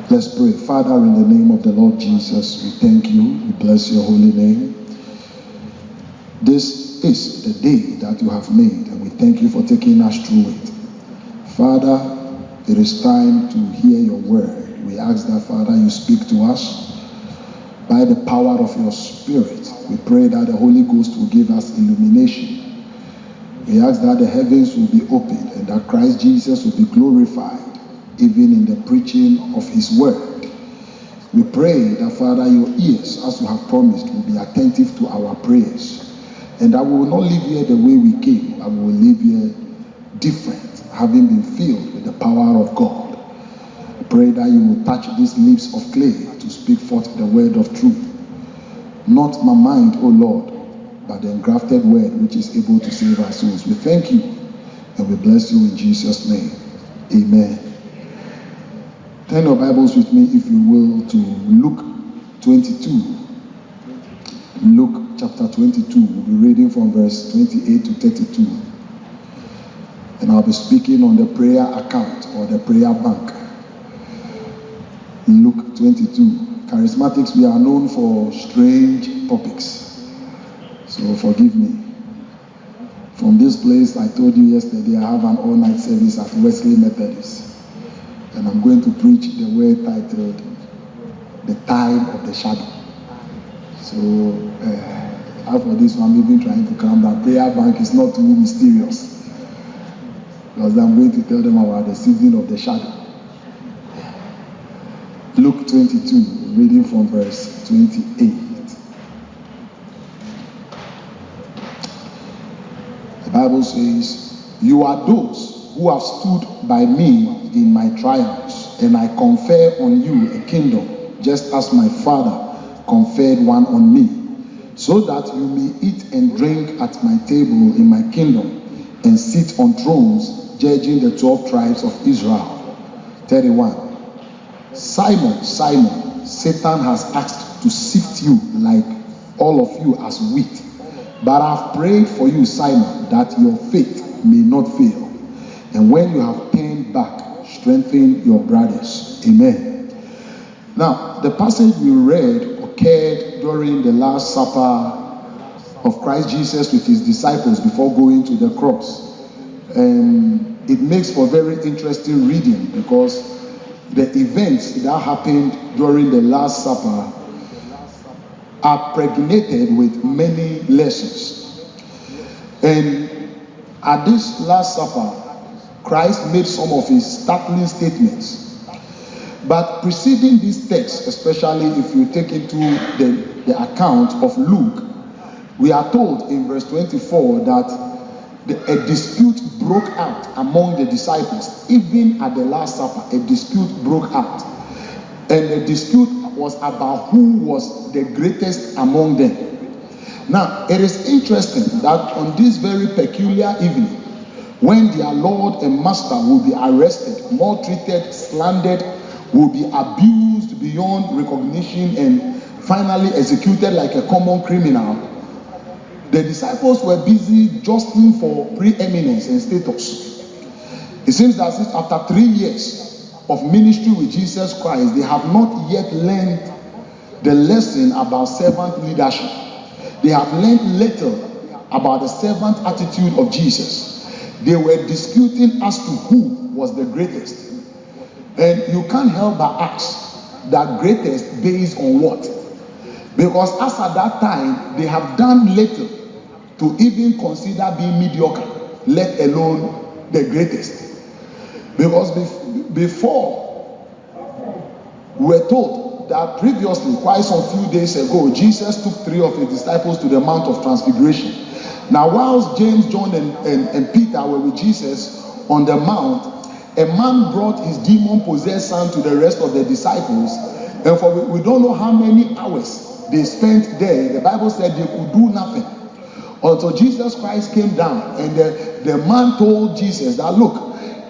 Let's pray. Father, in the name of the Lord Jesus, we thank you. We bless your holy name. This is the day that you have made, and we thank you for taking us through it. Father, it is time to hear your word. We ask that, Father, you speak to us by the power of your Spirit. We pray that the Holy Ghost will give us illumination. We ask that the heavens will be opened and that Christ Jesus will be glorified, even in the preaching of his word. We pray that, Father, your ears, as you have promised, will be attentive to our prayers, and that we will not leave here the way we came, but we will leave here different, having been filled with the power of God. I pray that you will touch these lips of clay to speak forth the word of truth. Not my mind, O Lord, but the engrafted word which is able to save our souls. We thank you and we bless you in Jesus' name. Amen. Turn your Bibles with me, if you will, to Luke 22. Luke chapter 22. We'll be reading from verse 28 to 32. And I'll be speaking on the prayer account or the prayer bank. Luke 22. Charismatics, we are known for strange topics. So forgive me. From this place, I told you yesterday, I have an all-night service at Wesley Methodist. And I'm going to preach the word titled, The Time of the Shadow. So, after this one, I'm even trying to calm down. Prayer bank is not too mysterious, because I'm going to tell them about the season of the shadow. Luke 22, reading from verse 28. The Bible says, "You are those who have stood by me in my triumphs, and I confer on you a kingdom, just as my Father conferred one on me, so that you may eat and drink at my table in my kingdom, and sit on thrones, judging the 12 tribes of Israel." 31. "Simon, Simon, Satan has asked to sift you like all of you as wheat. But I have prayed for you, Simon, that your faith may not fail. And when you have turned back, strengthen your brothers." Amen. Now, the passage we read occurred during the Last Supper of Christ Jesus with his disciples before going to the cross. And it makes for very interesting reading, because the events that happened during the Last Supper are pregnated with many lessons. And at this Last Supper, Christ made some of his startling statements. But preceding this text, especially if you take into the account of Luke, we are told in verse 24 that a dispute broke out among the disciples. Even at the Last Supper, a dispute broke out. And the dispute was about who was the greatest among them. Now, it is interesting that on this very peculiar evening, when their Lord and Master will be arrested, maltreated, slandered, will be abused beyond recognition, and finally executed like a common criminal, the disciples were busy jostling for preeminence and status. It seems that since after 3 years of ministry with Jesus Christ, they have not yet learned the lesson about servant leadership. They have learned little about the servant attitude of Jesus. They were disputing as to who was the greatest. And you can't help but ask, that greatest based on what? Because as at that time, they have done little to even consider being mediocre, let alone the greatest. Because before, we were told that previously, quite some few days ago, Jesus took 3 of his disciples to the Mount of Transfiguration. Now, whilst James, John, and Peter were with Jesus on the mount, a man brought his demon-possessed son to the rest of the disciples, and for we don't know how many hours they spent there. The Bible said they could do nothing until Jesus Christ came down, and the man told Jesus that, "Look,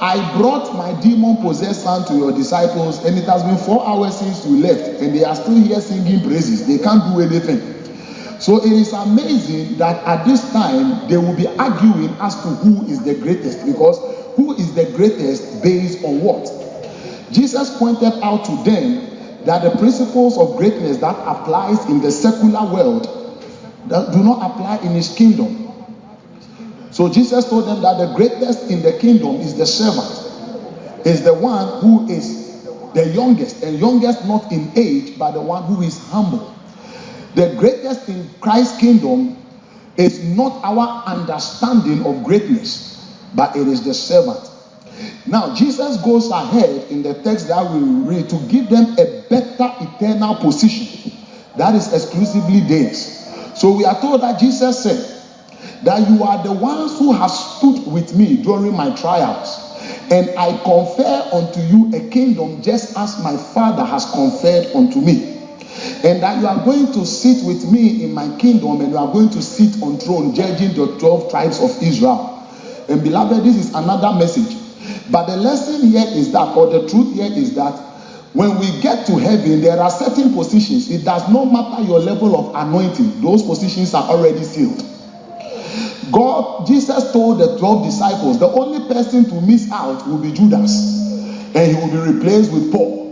I brought my demon-possessed son to your disciples, and it has been 4 hours since you left, and they are still here singing praises. They can't do anything." So it is amazing that at this time they will be arguing as to who is the greatest, because who is the greatest based on what? Jesus pointed out to them that the principles of greatness that applies in the secular world that do not apply in his kingdom. So Jesus told them that the greatest in the kingdom is the servant, is the one who is the youngest, and youngest not in age, but the one who is humble. The greatest in Christ's kingdom is not our understanding of greatness, but it is the servant. Now, Jesus goes ahead in the text that we read to give them a better eternal position that is exclusively theirs. So we are told that Jesus said that you are the ones who have stood with me during my trials, and I confer unto you a kingdom just as my Father has conferred unto me. And that you are going to sit with me in my kingdom, and you are going to sit on throne judging the 12 tribes of Israel. And beloved, this is another message. But the lesson here is that, or the truth here is that, when we get to heaven, there are certain positions. It does not matter your level of anointing. Those positions are already sealed. Jesus told the 12 disciples, the only person to miss out will be Judas, and he will be replaced with Paul.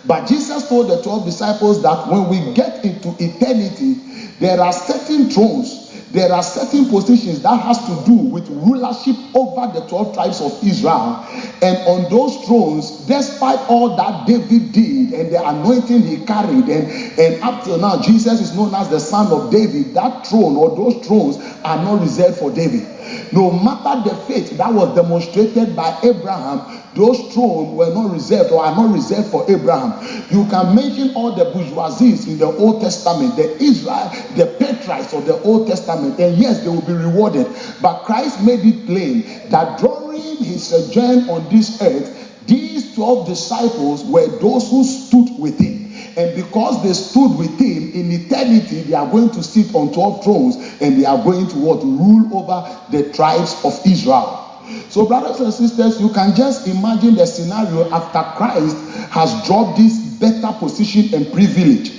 But Jesus told the 12 disciples that when we get into eternity, there are certain thrones, there are certain positions that has to do with rulership over the 12 tribes of Israel. And on those thrones, despite all that David did and the anointing he carried, and up till now, Jesus is known as the son of David, that throne or those thrones are not reserved for David. No matter the faith that was demonstrated by Abraham, those thrones were not reserved or are not reserved for Abraham. You can mention all the bourgeoisies in the Old Testament, the Israel, the patriarchs of the Old Testament, and yes, they will be rewarded. But Christ made it plain that during his sojourn on this earth, these 12 disciples were those who stood with him. And because they stood with him in eternity, they are going to sit on 12 thrones, and they are going to rule over the tribes of Israel. So brothers and sisters, you can just imagine the scenario after Christ has dropped this better position and privilege.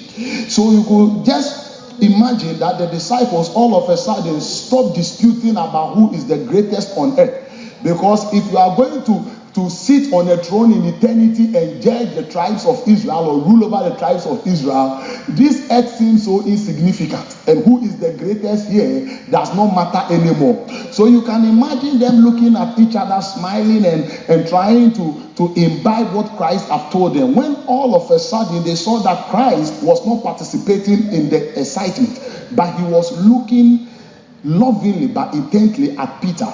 So you could just imagine that the disciples all of a sudden stop disputing about who is the greatest on earth. Because if you are going to sit on a throne in eternity and judge the tribes of Israel or rule over the tribes of Israel, this earth seems so insignificant. And who is the greatest here does not matter anymore. So you can imagine them looking at each other, smiling and trying to imbibe what Christ have told them. When all of a sudden they saw that Christ was not participating in the excitement, but he was looking lovingly but intently at Peter.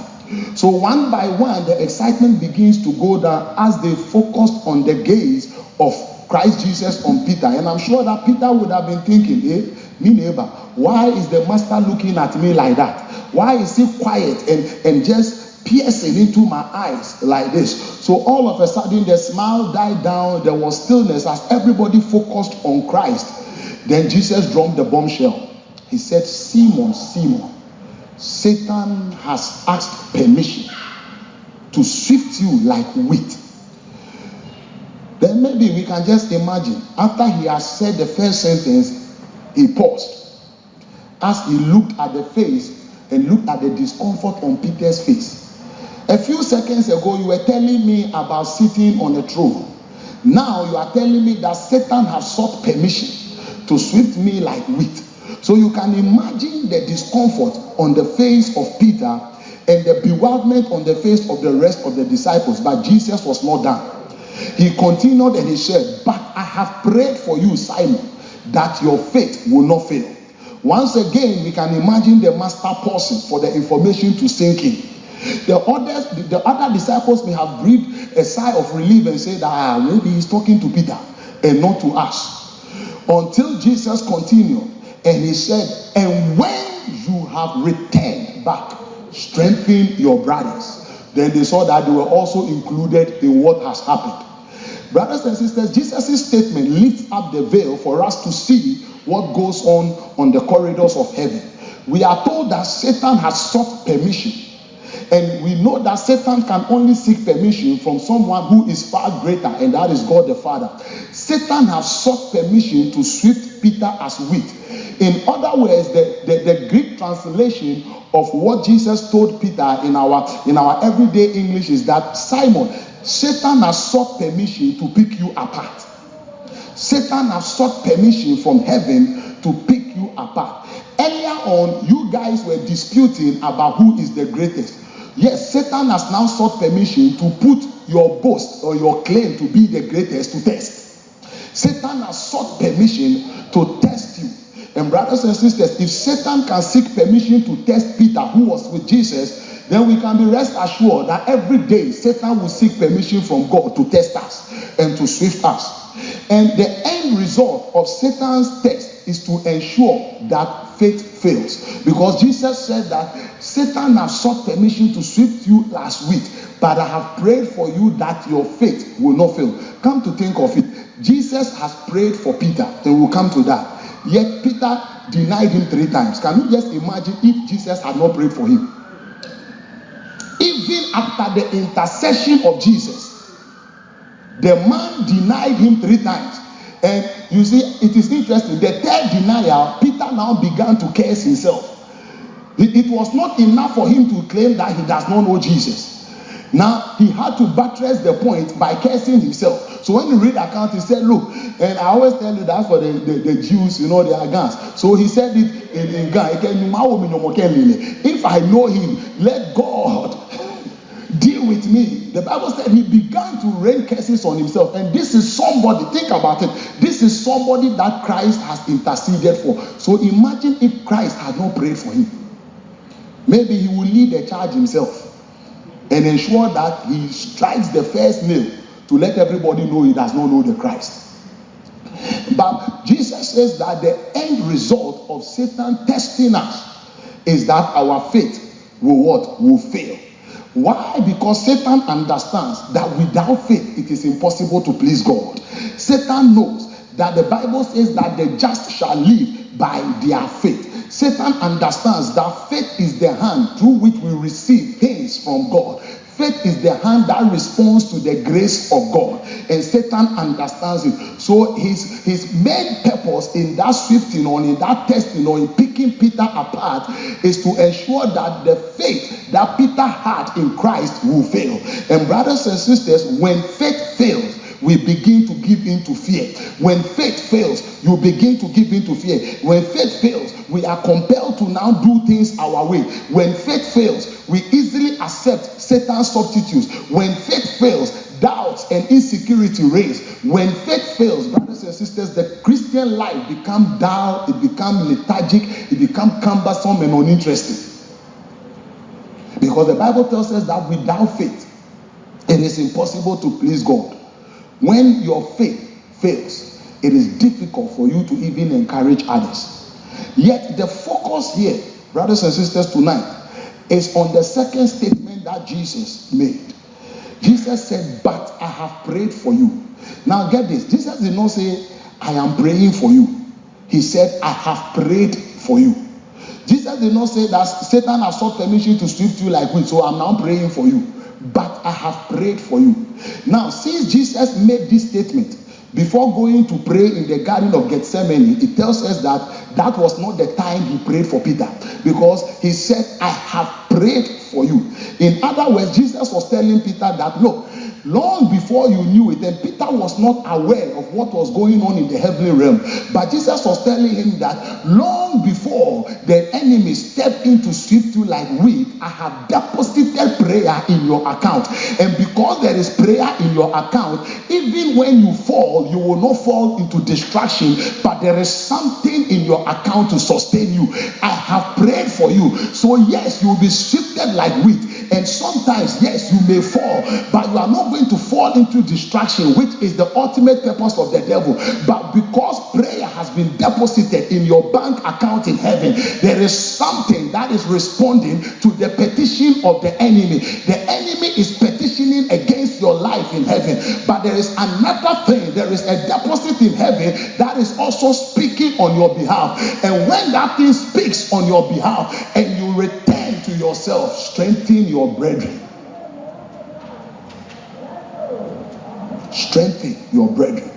So one by one, the excitement begins to go down as they focused on the gaze of Christ Jesus on Peter. And I'm sure that Peter would have been thinking, me neighbor, why is the master looking at me like that? Why is he quiet and just piercing into my eyes like this? So all of a sudden, the smile died down. There was stillness as everybody focused on Christ. Then Jesus dropped the bombshell. He said, Simon, Simon, Satan has asked permission to sift you like wheat. Then maybe we can just imagine, after he has said the first sentence, he paused. As he looked at the face and looked at the discomfort on Peter's face. A few seconds ago, you were telling me about sitting on a throne. Now you are telling me that Satan has sought permission to sift me like wheat. So you can imagine the discomfort on the face of Peter and the bewilderment on the face of the rest of the disciples. But Jesus was not done. He continued and he said, but I have prayed for you, Simon, that your faith will not fail. Once again, we can imagine the master pausing for the information to sink in. The other disciples may have breathed a sigh of relief and said, maybe he's talking to Peter and not to us. Until Jesus continued. And he said, and when you have returned back, strengthen your brothers. Then they saw that they were also included in what has happened. Brothers and sisters, Jesus' statement lifts up the veil for us to see what goes on the corridors of heaven. We are told that Satan has sought permission. And we know that Satan can only seek permission from someone who is far greater, and that is God the Father. Satan has sought permission to sift Peter as wheat. In other words, the Greek translation of what Jesus told Peter in our everyday English is that, Simon, Satan has sought permission to pick you apart. Satan has sought permission from heaven to pick you apart. Earlier on, you guys were disputing about who is the greatest. Yes, Satan has now sought permission to put your boast or your claim to be the greatest to test. Satan has sought permission to test you. And brothers and sisters, if Satan can seek permission to test Peter, who was with Jesus, then we can be rest assured that every day Satan will seek permission from God to test us and to swift us. And the end result of Satan's test is to ensure that faith fails. Because Jesus said that Satan has sought permission to swift you last week, but I have prayed for you that your faith will not fail. Come to think of it, Jesus has prayed for Peter, and we'll come to that. Yet Peter denied him 3 times. Can you just imagine if Jesus had not prayed for him? Even after the intercession of Jesus, the man denied him 3 times. And you see, it is interesting. The third denial, Peter now began to curse himself. It was not enough for him to claim that he does not know Jesus. Now, he had to buttress the point by cursing himself. So when you read the account, he said, look, and I always tell you that for the Jews, you know, they are guns. So he said it in Ghana, if I know him, let God deal with me. The Bible said he began to rain curses on himself. And this is somebody, think about it, this is somebody that Christ has interceded for. So imagine if Christ had not prayed for him. Maybe he will lead the charge himself and ensure that he strikes the first nail to let everybody know he does not know the Christ. But Jesus says that the end result of Satan testing us is that our faith will what? Will fail. Why? Because Satan understands that without faith it is impossible to please God. Satan knows that the Bible says that the just shall live by their faith. Satan understands that faith is the hand through which we receive things from God. Faith is the hand that responds to the grace of God. And Satan understands it. So his main purpose in that swifting or in that testing or in picking Peter apart is to ensure that the faith that Peter had in Christ will fail. And brothers and sisters, when faith fails, we begin to give in to fear. When faith fails, you begin to give in to fear. When faith fails, we are compelled to now do things our way. When faith fails, we easily accept Satan's substitutes. When faith fails, doubts and insecurity reigns. When faith fails, brothers and sisters, the Christian life becomes dull, it becomes lethargic, it becomes cumbersome and uninteresting. Because the Bible tells us that without faith, it is impossible to please God. When your faith fails, it is difficult for you to even encourage others. Yet the focus here, brothers and sisters, tonight is on the second statement that Jesus made. Jesus said, but I have prayed for you. Now get this. Jesus did not say, I am praying for you. He said, I have prayed for you. Jesus did not say that Satan has sought permission to swift you like wheat, so I'm now praying for you. But I have prayed for you. Now, since Jesus made this statement before going to pray in the Garden of Gethsemane, it tells us that that was not the time he prayed for Peter, because he said, I have prayed for you. In other words, Jesus was telling Peter that, look, long before you knew it, and Peter was not aware of what was going on in the heavenly realm, but Jesus was telling him that long before the enemy stepped in to swift you like wheat, I have deposited prayer in your account. And because there is prayer in your account, even when you fall, you will not fall into distraction, but there is something in your account to sustain you. I have prayed for you. So yes, you will be swifted like wheat, and sometimes yes, you may fall, but you are not going to fall into distraction, which is the ultimate purpose of the devil. But because prayer has been deposited in your bank account in heaven, there is something that is responding to the petition of the enemy. The enemy is petitioning against your life in heaven, but there is another thing. There is a deposit in heaven that is also speaking on your behalf. And when that thing speaks on your behalf and you return to yourself, strengthen your brethren. Strengthen your brethren.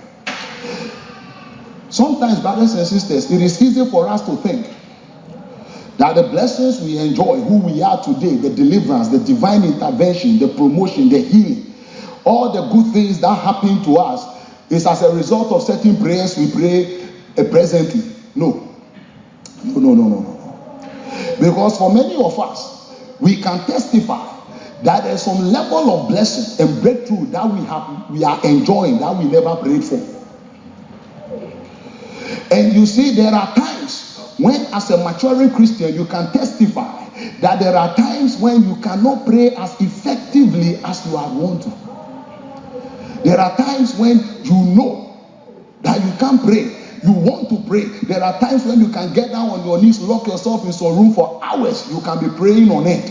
Sometimes, brothers and sisters, it is easy for us to think That the blessings we enjoy, who we are today, the deliverance, the divine intervention, the promotion, the healing, all the good things that happen to us is as a result of certain prayers we pray presently. No. Because for many of us, we can testify that there's some level of blessing and breakthrough that we are enjoying that we never prayed for. And you see, there are times when, as a maturing Christian, you can testify that there are times when you cannot pray as effectively as you are want to. There are times when you know that you can't pray. You want to pray. There are times when you can get down on your knees, lock yourself in some room for hours. You can be praying on it.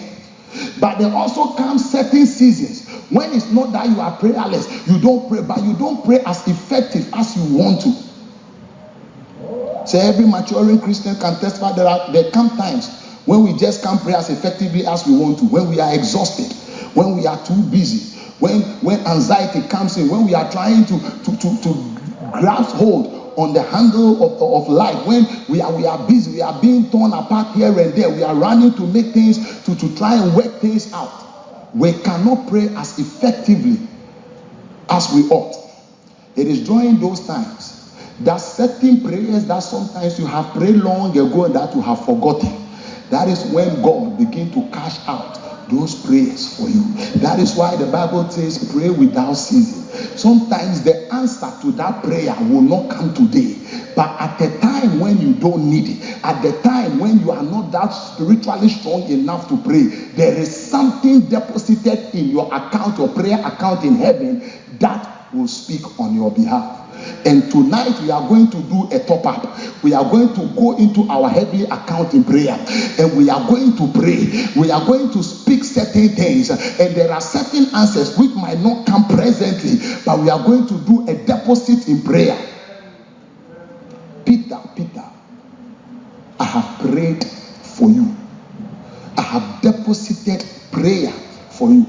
But there also comes certain seasons when it's not that you are prayerless. You don't pray, but you don't pray as effective as you want to. So every maturing Christian can testify there come times when we just can't pray as effectively as we want to, when we are exhausted, when we are too busy, when anxiety comes in, when we are trying to grasp hold on the handle of life, when we are busy, we are being torn apart here and there, we are running to make things, to try and work things out. We cannot pray as effectively as we ought. It is during those times that certain prayers that sometimes you have prayed long ago and that you have forgotten, that is when God begins to cash out those prayers for you. That is why the Bible says pray without ceasing. Sometimes the answer to that prayer will not come today, but at the time when you don't need it, at the time when you are not that spiritually strong enough to pray, there is something deposited in your account, your prayer account in heaven, that will speak on your behalf. And tonight we are going to do a top up. We are going to go into our heavenly account in prayer, and we are going to pray. We are going to speak certain things, and there are certain answers which might not come presently, but we are going to do a deposit in prayer. Peter, I have prayed for you. I have deposited prayer for you.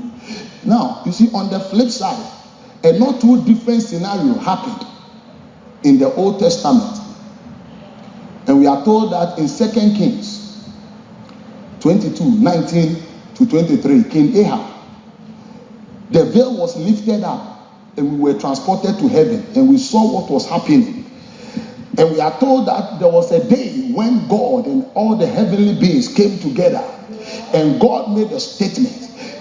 Now, you see, on the flip side, a not too different scenario happened in the Old Testament. And we are told that in 2 Kings 22:19 to 23, King Ahab, the veil was lifted up and we were transported to heaven, and we saw what was happening. And we are told that there was a day when God and all the heavenly beings came together, and God made a statement.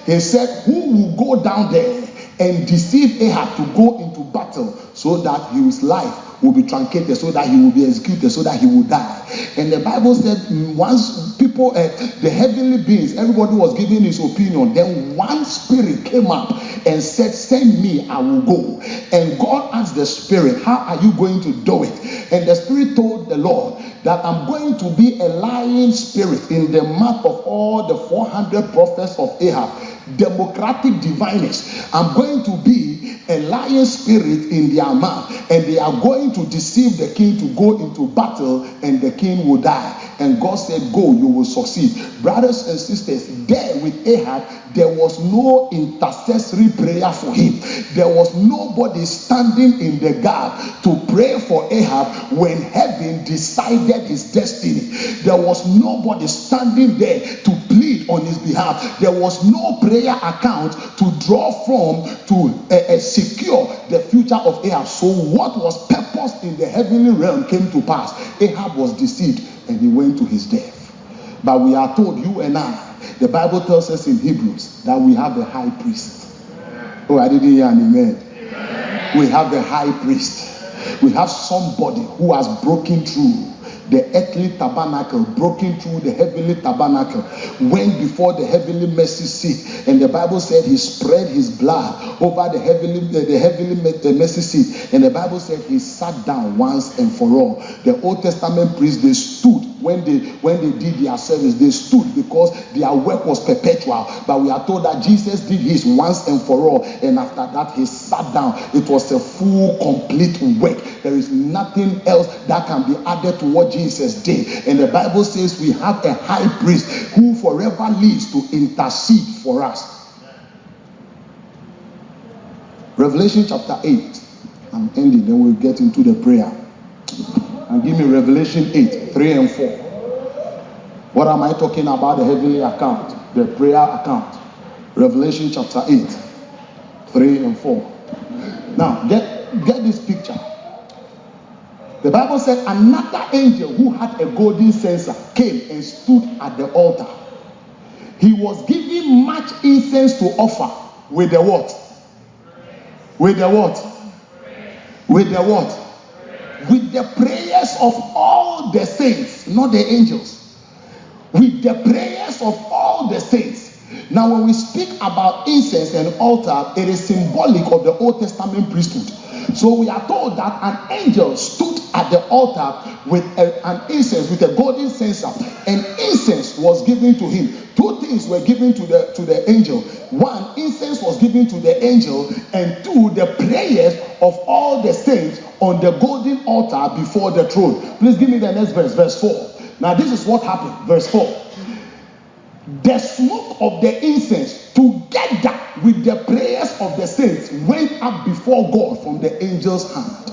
He said, who will go down there and deceive Ahab to go into battle so that his life will be truncated, so that he will be executed, so that he will die? And the Bible said once people, the heavenly beings, everybody was giving his opinion, then one spirit came up and said, send me, I will go. And God asked the spirit, how are you going to do it? And the spirit told the Lord that I'm going to be a lying spirit in the mouth of all the 400 prophets of Ahab, democratic diviners. I'm going to be a lying spirit in their mouth, and they are going to deceive the king to go into battle, and the king will die. And God said, go, you will succeed. Brothers and sisters, there with Ahab, there was no intercessory prayer for him. There was nobody standing in the gap to pray for Ahab when heaven decided his destiny. There was nobody standing there to plead on his behalf. There was no prayer account to draw from to secure the future of Ahab. So what was purposed in the heavenly realm came to pass. Ahab was deceived and he went to his death. But we are told, you and I, the Bible tells us in Hebrews that we have a high priest. Oh, I didn't hear an amen. We have a high priest. We have somebody who has broken through the earthly tabernacle, broken through the heavenly tabernacle, went before the heavenly mercy seat, and the Bible said he spread his blood over the heavenly mercy seat, and the Bible said he sat down once and for all. The Old Testament priests, they stood when they did their service. They stood because their work was perpetual. But we are told that Jesus did his once and for all, and after that he sat down. It was a full, complete work. There is nothing else that can be added to what Jesus did. And the Bible says we have a high priest who forever lives to intercede for us. Revelation chapter 8. I'm ending, then we'll get into the prayer. And give me Revelation 8, 3 and 4. What am I talking about? The heavenly account, the prayer account. Revelation chapter 8, 3 and 4. Now, get this picture. The Bible said another angel who had a golden censer came and stood at the altar. He was given much incense to offer with the what? With the what? With the what? With the prayers of all the saints, not the angels. With the prayers of all the saints. Now, when we speak about incense and altar, it is symbolic of the Old Testament priesthood. So we are told that an angel stood at the altar with an incense, with a golden censer, and incense was given to him. Two things were given to the angel. One, incense was given to the angel, and two, the prayers of all the saints on the golden altar before the throne. Please give me the next verse, verse 4. Now this is what happened, verse 4. The smoke of the incense together with the prayers of the saints went up before God from the angel's hand.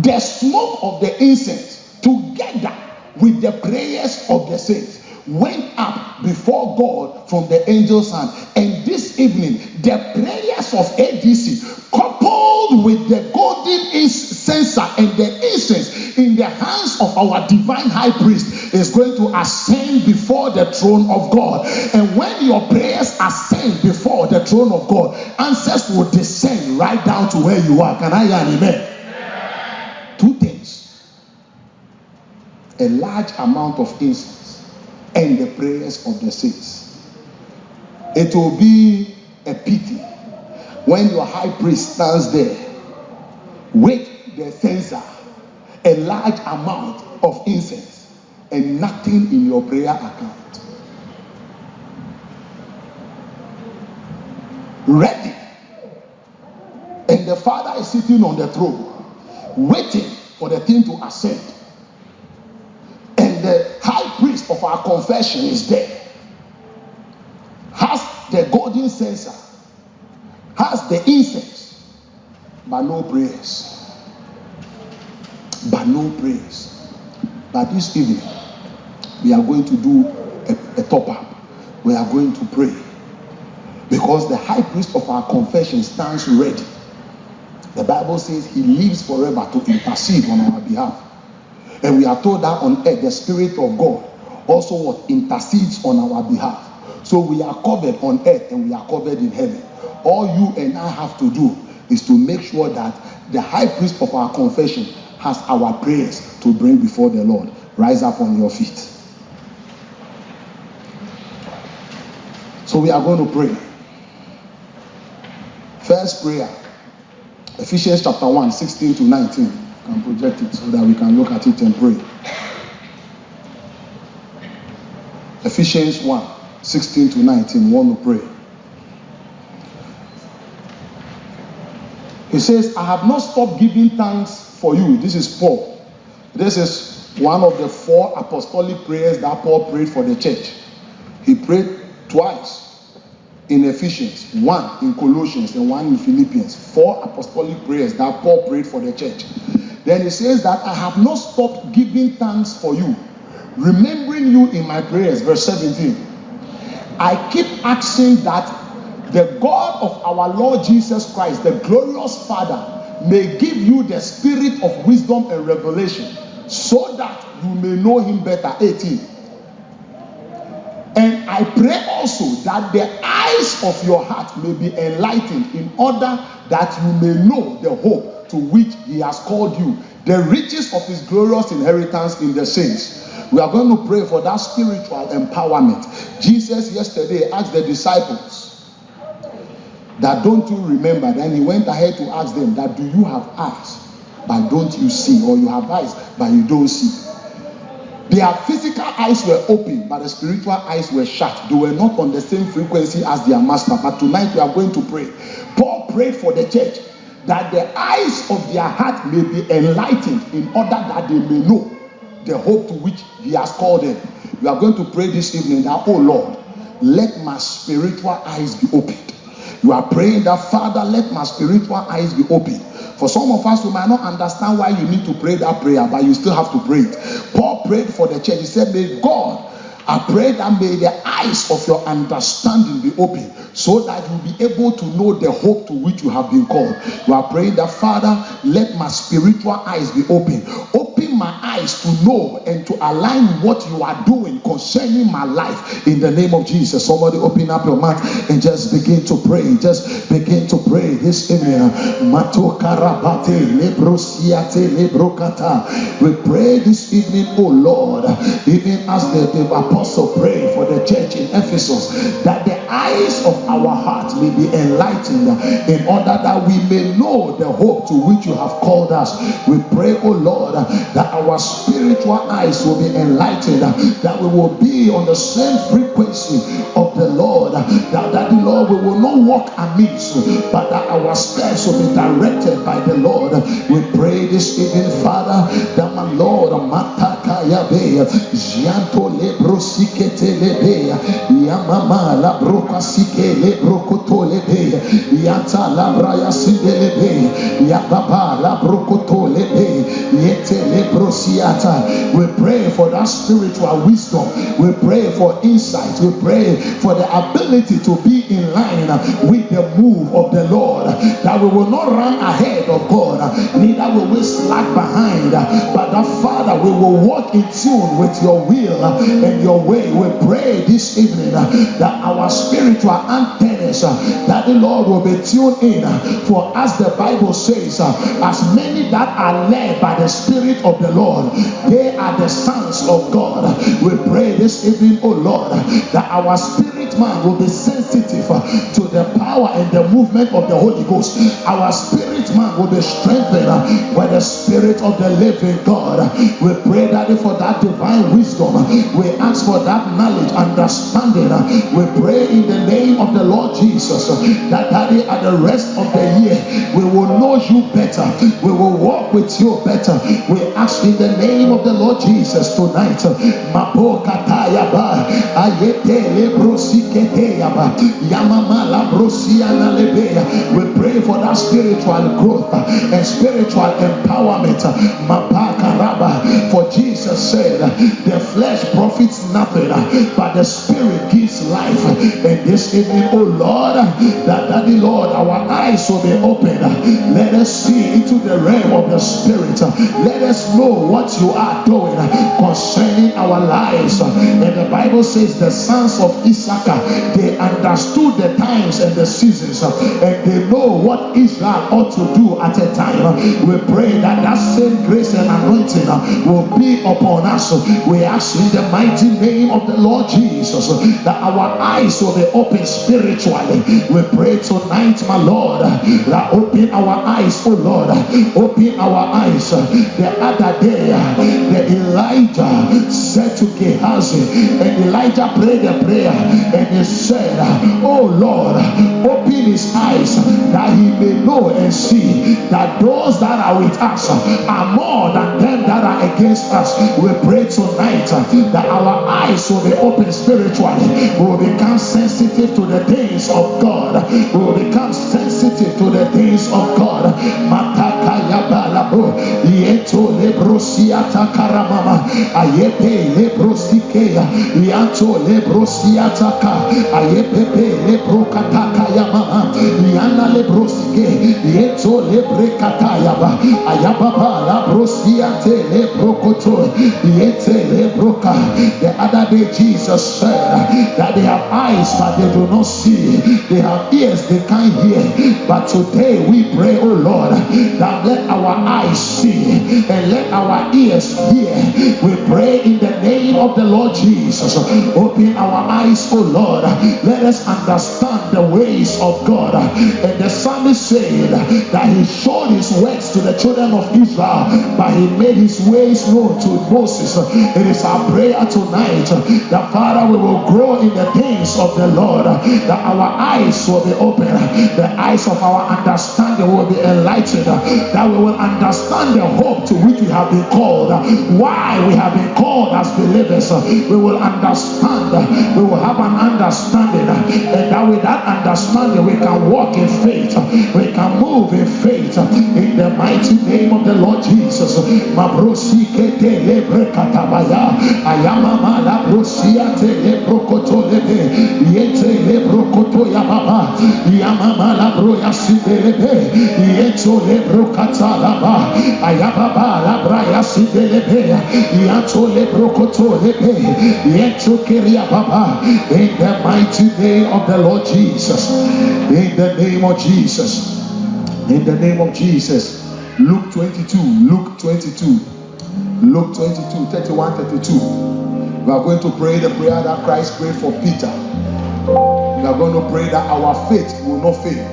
The smoke of the incense together with the prayers of the saints went up before God from the angel's hand. And this evening, the prayers of ADC coupled with the golden censer and the incense in the hands of our divine high priest is going to ascend before the throne of God. And when your prayers ascend before the throne of God, answers will descend right down to where you are. Can I hear an amen? Two things: a large amount of incense and the prayers of the saints. It will be a pity when your high priest stands there with the censer, a large amount of incense, and nothing in your prayer account. Ready. And the Father is sitting on the throne, waiting for the thing to ascend. And the high priest of our confession is there, has the golden censer, has the incense, but no prayers. But no prayers. But this evening, we are going to do a top-up. We are going to pray. Because the high priest of our confession stands ready. The Bible says he lives forever to intercede on our behalf. And we are told that on earth, the Spirit of God also what intercedes on our behalf. So we are covered on earth and we are covered in heaven. All you and I have to do is to make sure that the high priest of our confession has our prayers to bring before the Lord. Rise up on your feet. So we are going to pray. First prayer, Ephesians chapter 1, 16 to 19. You can project it so that we can look at it and pray. Ephesians 1, 16 to 19. We want to pray. He says, I have not stopped giving thanks for you. This is Paul. This is one of the 4 apostolic prayers that Paul prayed for the church. He prayed twice in Ephesians, 1 in Colossians and 1 in Philippians. 4 apostolic prayers that Paul prayed for the church. Then he says that I have not stopped giving thanks for you, remembering you in my prayers. Verse 17. I keep asking that the God of our Lord Jesus Christ, the glorious Father, may give you the spirit of wisdom and revelation so that you may know him better. 18. And I pray also that the eyes of your heart may be enlightened, in order that you may know the hope to which he has called you, the riches of his glorious inheritance in the saints. We are going to pray for that spiritual empowerment. Jesus yesterday asked the disciples that, don't you remember? Then he went ahead to ask them that, do you have eyes but don't you see? Or you have eyes but you don't see? Their physical eyes were open, but the spiritual eyes were shut. They were not on the same frequency as their master. But tonight we are going to pray. Paul prayed for the church that the eyes of their heart may be enlightened, in order that they may know the hope to which he has called them. We are going to pray this evening that, oh Lord, let my spiritual eyes be opened. You are praying that, Father, let my spiritual eyes be open. For some of us, we might not understand why you need to pray that prayer, but you still have to pray it. Paul prayed for the church. He said, may God, I pray that may the eyes of your understanding be open, so that you'll be able to know the hope to which you have been called. You are praying that, Father, let my spiritual eyes be open. Open my eyes to know and to align what you are doing concerning my life in the name of Jesus. Somebody open up your mouth and just begin to pray. Just begin to pray this evening. We pray this evening, oh Lord, even as the apostle prayed for the church in Ephesus, that the eyes of our hearts may be enlightened in order that we may know the hope to which you have called us. We pray, oh Lord, that our spiritual eyes will be enlightened, that we will be on the same frequency of the Lord, that the Lord, we will not walk amiss, but that our steps will be directed by the Lord. We pray this evening, Father, that my Lord, Matakayabe, Gianto Lebrosikete Lebe, Yamama Labrokasike Lebrokoto Lebe, Yata Labraya Sindelebe, Yababa Labrokoto Lebe, Yete Lebrosiata. We pray for that spiritual wisdom. We pray for insight. We pray for the ability to be in line with the move of the Lord, that we will not run ahead of God, neither will we slack behind, but that, Father, we will walk in tune with your will and your way. We pray this evening that our spiritual antennas, that the Lord will be tuned in, for as the Bible says, as many that are led by the Spirit of the Lord, they are the sons of God. We pray this evening, oh Lord, that our spirit man will be sensitive to the power and the movement of the Holy Ghost. Our spirit man will be strengthened by the Spirit of the living God. We pray, Daddy, for that divine wisdom. We ask for that knowledge, understanding. We pray in the name of the Lord Jesus that, Daddy, at the rest of the year, we will know you better. We will walk with you better. We ask in the name of the Lord Jesus tonight. We pray for that spiritual growth and spiritual empowerment. For Jesus said, the flesh profits nothing, but the spirit gives life. And this evening, oh Lord, that the Lord, our eyes will be open. Let us see into the realm of the spirit. Let us know what you are doing concerning our lives. And the Bible says the sons of Issachar, they understood the times and the seasons, and they know what Israel ought to do at a time. We pray that that same grace and anointing will be upon us. We ask in the mighty name of the Lord Jesus that our eyes will be open spiritually. We pray tonight, my Lord, that open our eyes, oh Lord, open our eyes. The other day, the Elijah said to Gehazi, and Elijah prayed a prayer, and he said, oh Lord, open his eyes that he may know and see that those that are with us are more than them that are against us. We pray tonight that our eyes will be open spiritually. We will become sensitive to the things of God. We will become sensitive to the things of God. Yeto lebrosiata karamama ayepe lebrosikeya lianto lebrosiata ayepepe lebrokataka yamama liana lebrosike yeto lebrekataya ayababa labrosiate lebrokoto yete lebroka. The other day Jesus said that they have eyes but they do not see, they have ears they can't hear. But today we pray, oh Lord, that let our eyes see and let our ears hear. We pray in the name of the Lord Jesus. Open our eyes, oh Lord. Let us understand the ways of God. And the psalmist said that he showed his works to the children of Israel but he made his ways known to Moses. It is our prayer tonight that, Father, we will grow in the things of the Lord, that our eyes will be open, the eyes of our understanding will be enlightened, that we will understand the hope to which we have been called, why we have been called as believers. We will understand, we will have an understanding, and that with that understanding we can walk in faith, we can move in faith, in the mighty name of the Lord Jesus. Mabrosi kete lebre katabaya, ayamama la brosia te lebrokoto lebe, yete lebrokoto yamama, yamama la broya sidelebe, yeto lebrokata laba, ayababa la braya sidelebe, yato lebrokoto lebe, yeto keria baba. In the mighty name of the Lord Jesus, in the name of Jesus, in the name of Jesus. Luke 22, Luke 22, Luke 22, 31, 32. We are going to pray the prayer that Christ prayed for Peter. We are going to pray that our faith will not fail.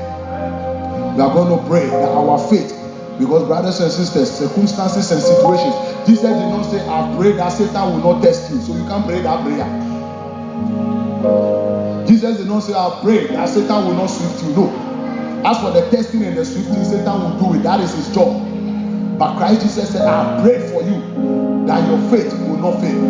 We are going to pray that our faith, because brothers and sisters, circumstances and situations, Jesus did not say, I pray that Satan will not test you, so you can't pray that prayer. Jesus did not say, I pray that Satan will not swift you. No. As for the testing and the swifting, Satan will do it. That is his job. But Christ Jesus said, I pray for you that your faith will not fail.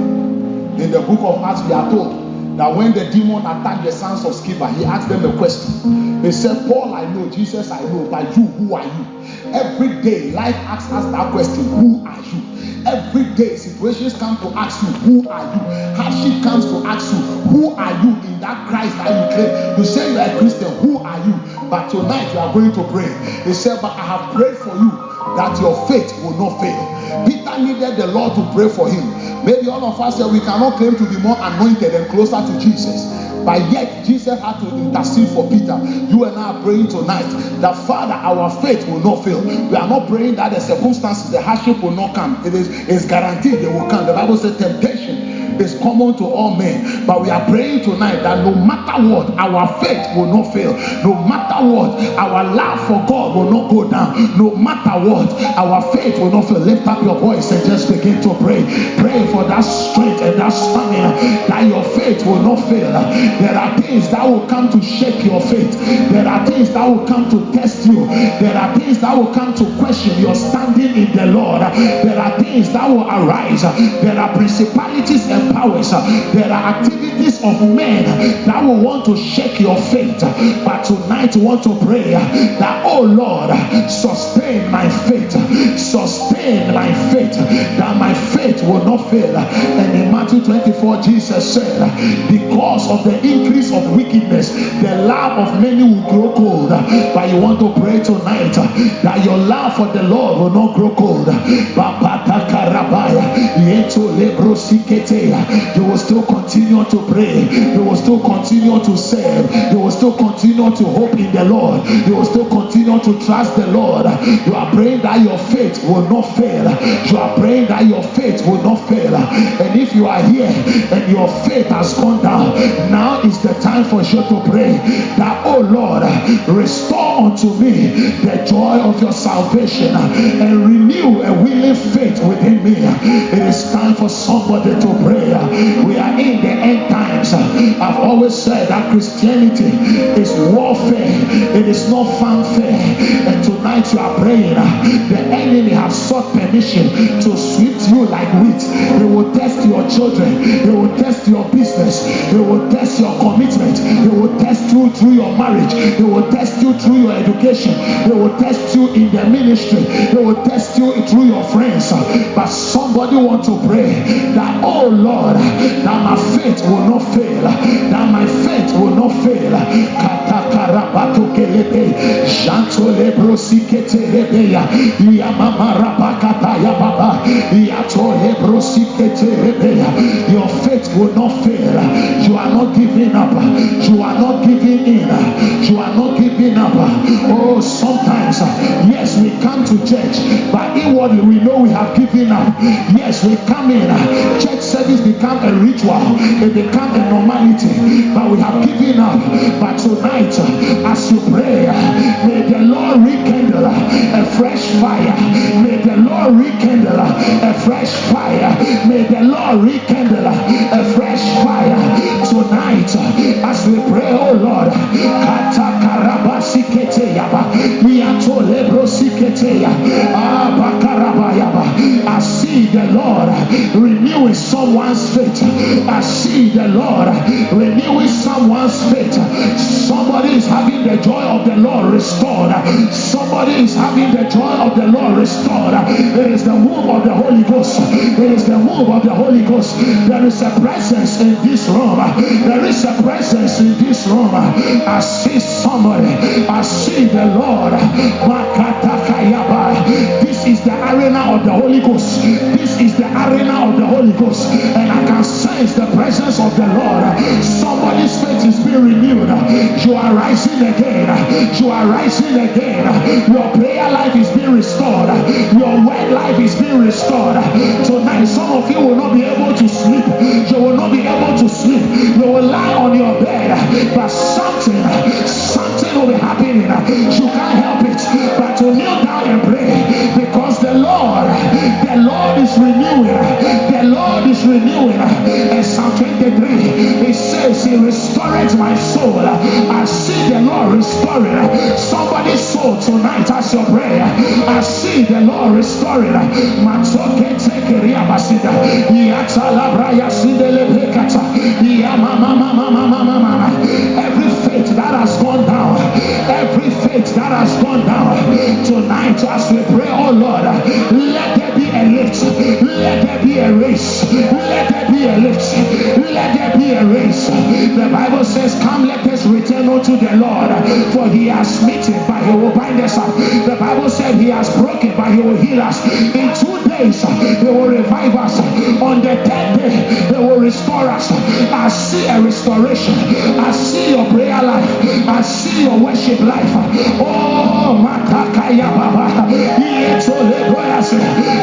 In the book of Acts, we are told that when the demon attacked the sons of Sceva, he asked them a question. He said, Paul, I know, Jesus, I know, but you, who are you? Every day, life asks us that question, who are you? Every day, situations come to ask you, who are you? Hardship comes to ask you, who are you in that Christ that you claim? You say you are a Christian, who are you? But tonight you are going to pray. He said, but I have prayed for you that your faith will not fail. Peter needed the Lord to pray for him. Maybe all of us here, we cannot claim to be more anointed and closer to Jesus, but yet Jesus had to intercede for Peter. You and I are praying tonight that, Father, our faith will not fail. We are not praying that the circumstances, the hardship will not come. It's guaranteed they will come. The Bible says temptation is common to all men, but we are praying tonight that no matter what, our faith will not fail. No matter what, our love for God will not go down. No matter what, our faith will not fail. Lift up your voice and just begin to pray. Pray for that strength and that stamina, that your faith will not fail. There are things that will come to shake your faith. There are things that will come to test you. There are things that will come to question your standing in the Lord. There are things that will arise. There are principalities and powers. There are activities of men that will want to shake your faith. But tonight we want to pray that, oh Lord, sustain my faith. Sustain my faith, that my faith will not fail. And in Matthew 24, Jesus said, because of the increase of wickedness, the love of many will grow cold. But you want to pray tonight that your love for the Lord will not grow cold. You will still continue to pray. You will still continue to serve. You will still continue to hope in the Lord. You will still continue to trust the Lord. You are praying that your faith will not fail. You are praying that your faith will not fail. And if you are here and your faith has gone down, now is the time for you to pray that, oh Lord, restore unto me the joy of your salvation and renew a willing faith within me. It is time for somebody to pray. We are in the end times. I've always said that Christianity is warfare. It is not fanfare. And tonight you are praying. The enemy has sought permission to sweep you like wheat. He will test your children. He will test your business. He will test your commitment. He will test you through your marriage. He will test you through your education. He will test you in the ministry. He will test you through your friends. But somebody want to pray that, oh Lord, that my faith will not fail. That my faith will not fail. Your faith will not fail. You are not giving up. You are not giving in. You are not giving up. Oh, sometimes, yes, we come to church, but inwardly we know we have given up. Yes, we come in. Church service become a ritual. It become a normality, but we have given up. But tonight, as you pray, may the Lord rekindle a fresh fire. May the Lord rekindle rekindle a fresh fire. May the Lord rekindle a fresh fire tonight as we pray, oh Lord. I see the Lord renewing someone's faith. I see the Lord renewing someone's faith. Somebody is having the joy of the Lord restored. Somebody is having the joy of the Lord restored. It is the move of the Holy Ghost. It is the move of the Holy Ghost. There is a presence in this room. There is a presence in this room. I see somebody. I see the Lord. This is the arena of the Holy Ghost. This is the arena of the Holy Ghost. And I can sense the presence of the Lord. Somebody's faith is being renewed. You are rising again. You are rising again. Your prayer life is being restored. Your word life is being restored. Tonight, some of you will not be able to sleep. You will not be able to sleep. You will lie on your bed. But something will be happening. You can't help it but to kneel down and pray, because the Lord is renewing. The Lord is renewing. And Psalm 23, it says, He restores my soul. I see the Lord restoring somebody's soul tonight as your prayer. I see the Lord restoring. Every faith that has gone down, every faith that has gone down tonight as we pray, oh Lord, let there be a lift, let there be a race, let there be a lift, let there be a race. The Bible says, come, let us return unto the Lord, for He has smitten, but He will bind us up. The Bible said He has broken, but He will heal us. In 2 days He will revive us. On the 3rd day He will restore us. I see a restoration. I see your prayer life. I see your worship life. Oh, Matakaya Baba.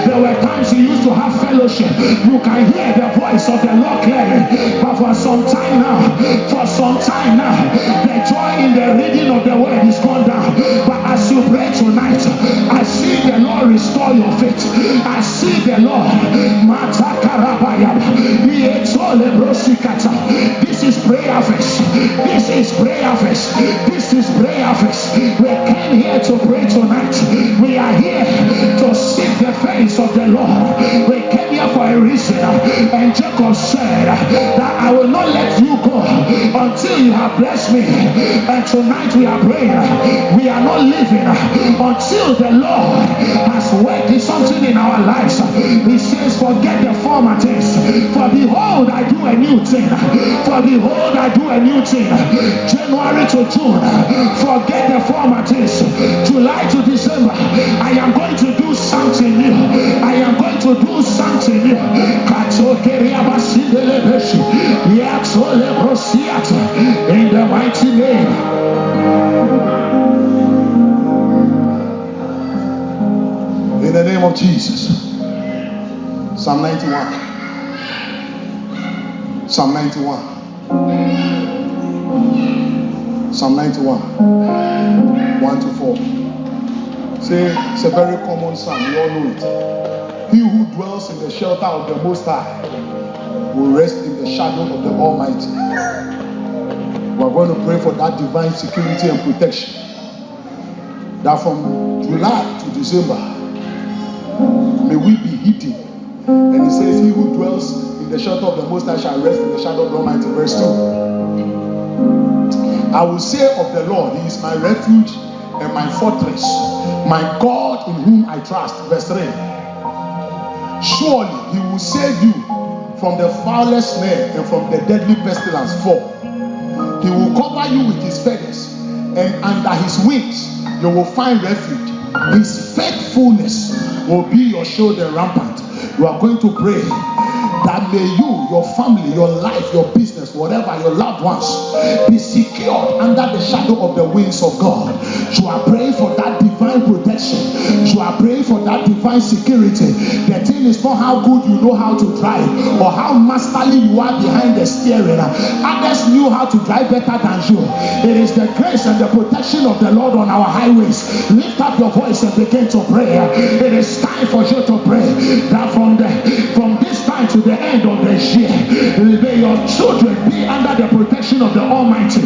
There were times you used to have fellowship. You can hear the voice of the Lord clearly. But for some time now, the joy in the reading of the word is gone down. But as you pray tonight, I see the Lord restore your faith. I see the Lord. This is prayer fest. This is prayer fest. This is prayer fest. We came here to pray tonight. We are here to seek the face of the Lord. We came here for a reason. And Jacob said that I will not let you go until you have blessed me. And tonight we are praying. We are not living until the Lord has worked something in our lives. He says, forget the former things. For behold, I do a new thing. For behold, I do a new thing. January to June, forget the former things. July to December, I am going to do something new. I am going to do something new. In the mighty name. In the name of Jesus. Psalm 91. Psalm 91. Psalm 91. 1 to 4. Say, it's a very common psalm. We all know it. He who dwells in the shelter of the Most High will rest in the shadow of the Almighty. We're going to pray for that divine security and protection. That from July to December, may we be hidden. And He says, he who dwells in the shelter of the Most High shall rest in the shadow of the Almighty. Verse 2. I will say of the Lord, He is my refuge and my fortress, my God in whom I trust. Verse 3. Surely He will save you from the foulest snare and from the deadly pestilence. 4. He will cover you with His feathers, and under His wings you will find refuge. His faithfulness will be your shield and rampart. You are going to pray that may you, your family, your life, your business, whatever, your loved ones, be secured under the shadow of the wings of God. You are praying for that divine protection. You are praying for that divine security. The thing thing is not how good you know how to drive or how masterly you are behind the steering. Others knew how to drive better than you. It is the grace and the protection of the Lord on our highways. Lift up your voice and begin to pray. It is time for you to pray that from this time to the end of the year, may your children be under the protection of the Almighty.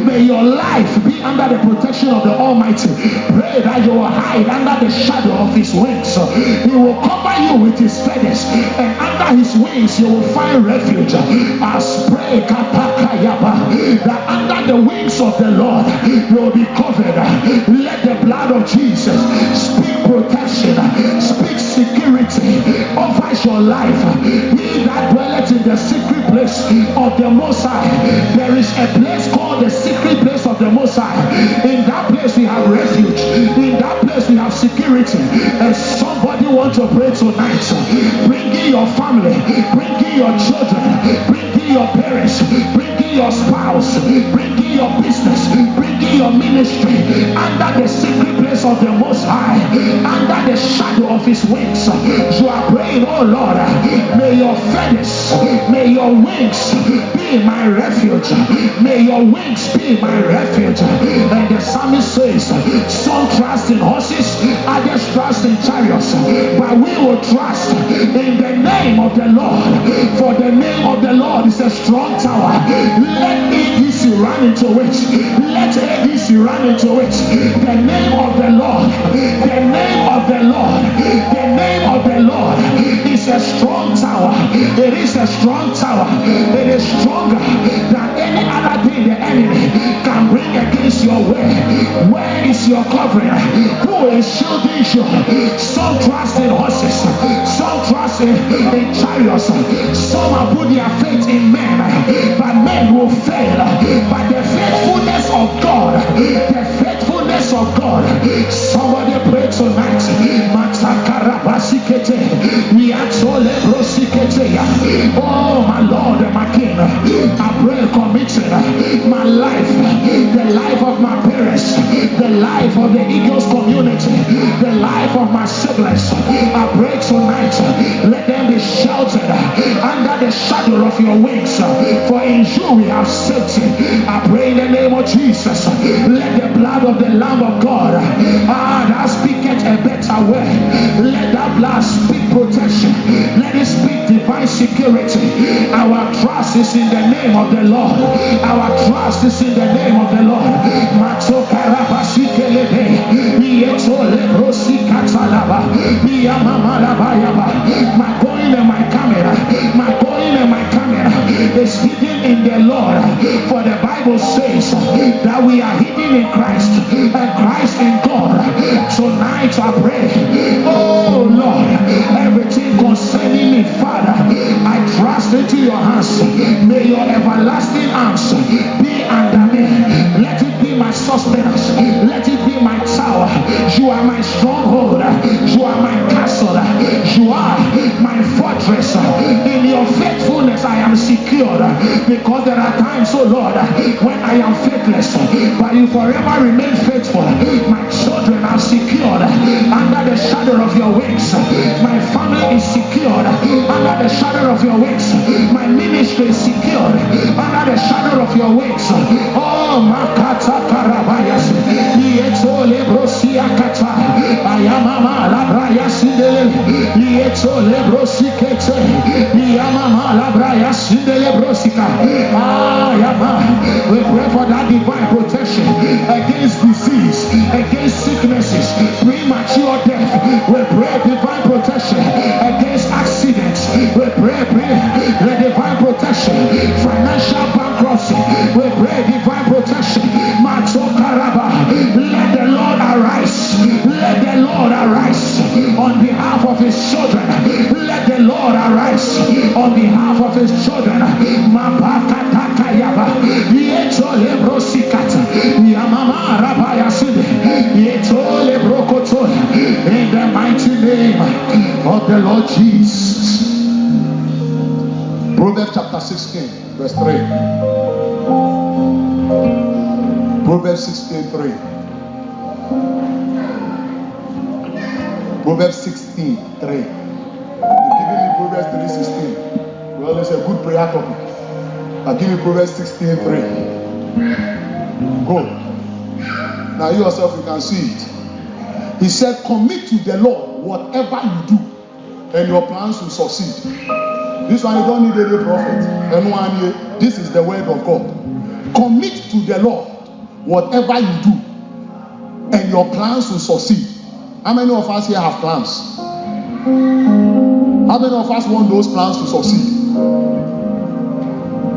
May your life be under the protection of the Almighty. Pray that you will hide under the shadow of His wings. He will cover you with His feathers, and under His wings you will find refuge. As pray that under the wings of the Lord you will be covered. Let the blood of Jesus speak protection, speak security over your life. He that dwelleth in the secret place of the Most High, there is a place called the secret place of the Most High. In that place we have refuge. In that place we have security. And somebody want to pray tonight. Bring in your family, bring in your children, bring in your parents, bring in your spouse, bring in your business, bring in your ministry under the secret place of the Most High, under the shadow of His wings. You are praying, oh Lord, may your feathers, may your wings be my refuge. May your wings be my refuge. And the psalmist says, some trust in horses, others trust in chariots, but we will trust in the name of the Lord. For the name of the Lord is a strong tower. Let ADC run into it. Let ADC run into it. The name of the Lord, the name of the Lord, the name of the Lord is a strong tower. It is a strong tower. It is stronger than any other thing the enemy can bring against your way. Where is your covering? Who is shielding you? Some trust in horses, some trust in chariots, some have put their faith in men, but men will fail. But the faithfulness of God, the faithfulness of God, somebody pray tonight. Oh my Lord and my King, I pray committing my life, the life of my parents, the life of the Eagles community, the life of my siblings. I pray tonight, let them be sheltered under the shadow of your wings, for in you we have safety. I pray in the name of Jesus, let the blood of the Lamb of God that speaketh a better way, let that blood speak protection, let it speak divine security. Our trust is in the name of the Lord. Our trust is in the name of the Lord. My going and my coming, my going and my coming is hidden in the Lord. For the Bible says that we are hidden in Christ and Christ in God. Tonight I pray, oh Lord, everything concerning me, Father, I trust into your hands. May your everlasting arms be under me. Let it be my sustenance. Let it be my tower. You are my stronghold. You are my castle. You are my fortress. In your faithfulness I am secured, because there are times, oh Lord, when I am faithless, but you forever remain faithful. My children are secured under the shadow of your wings. My family is secured under the shadow of your wings. My ministry is secured under the shadow of your wings. Oh, Makata Karabayas, Yeto Lebrosia Kata, Ayamama Labraya Sindele, Yeto Lebrosikete, Yamama Labraya Sindele Brosika. We pray for that divine protection against disease, against sicknesses, premature death. We pray divine protection against accidents. We pray the divine protection, financial bankruptcy. We pray divine protection. Let the Lord arise. Let the Lord arise on behalf of his children. Let the Lord arise on behalf of his children. In the mighty name of the Lord Jesus. Proverbs chapter 16, verse 3. Proverbs 16:3. Proverbs 16:3. good prayer topic. I'll give you Proverbs 16:3. Go. Now you yourself, you can see it. He said, commit to the Lord whatever you do, and your plans will succeed. This one, you don't need any prophet. This is the word of God. Commit to the Lord whatever you do, and your plans will succeed. How many of us here have plans? How many of us want those plans to succeed?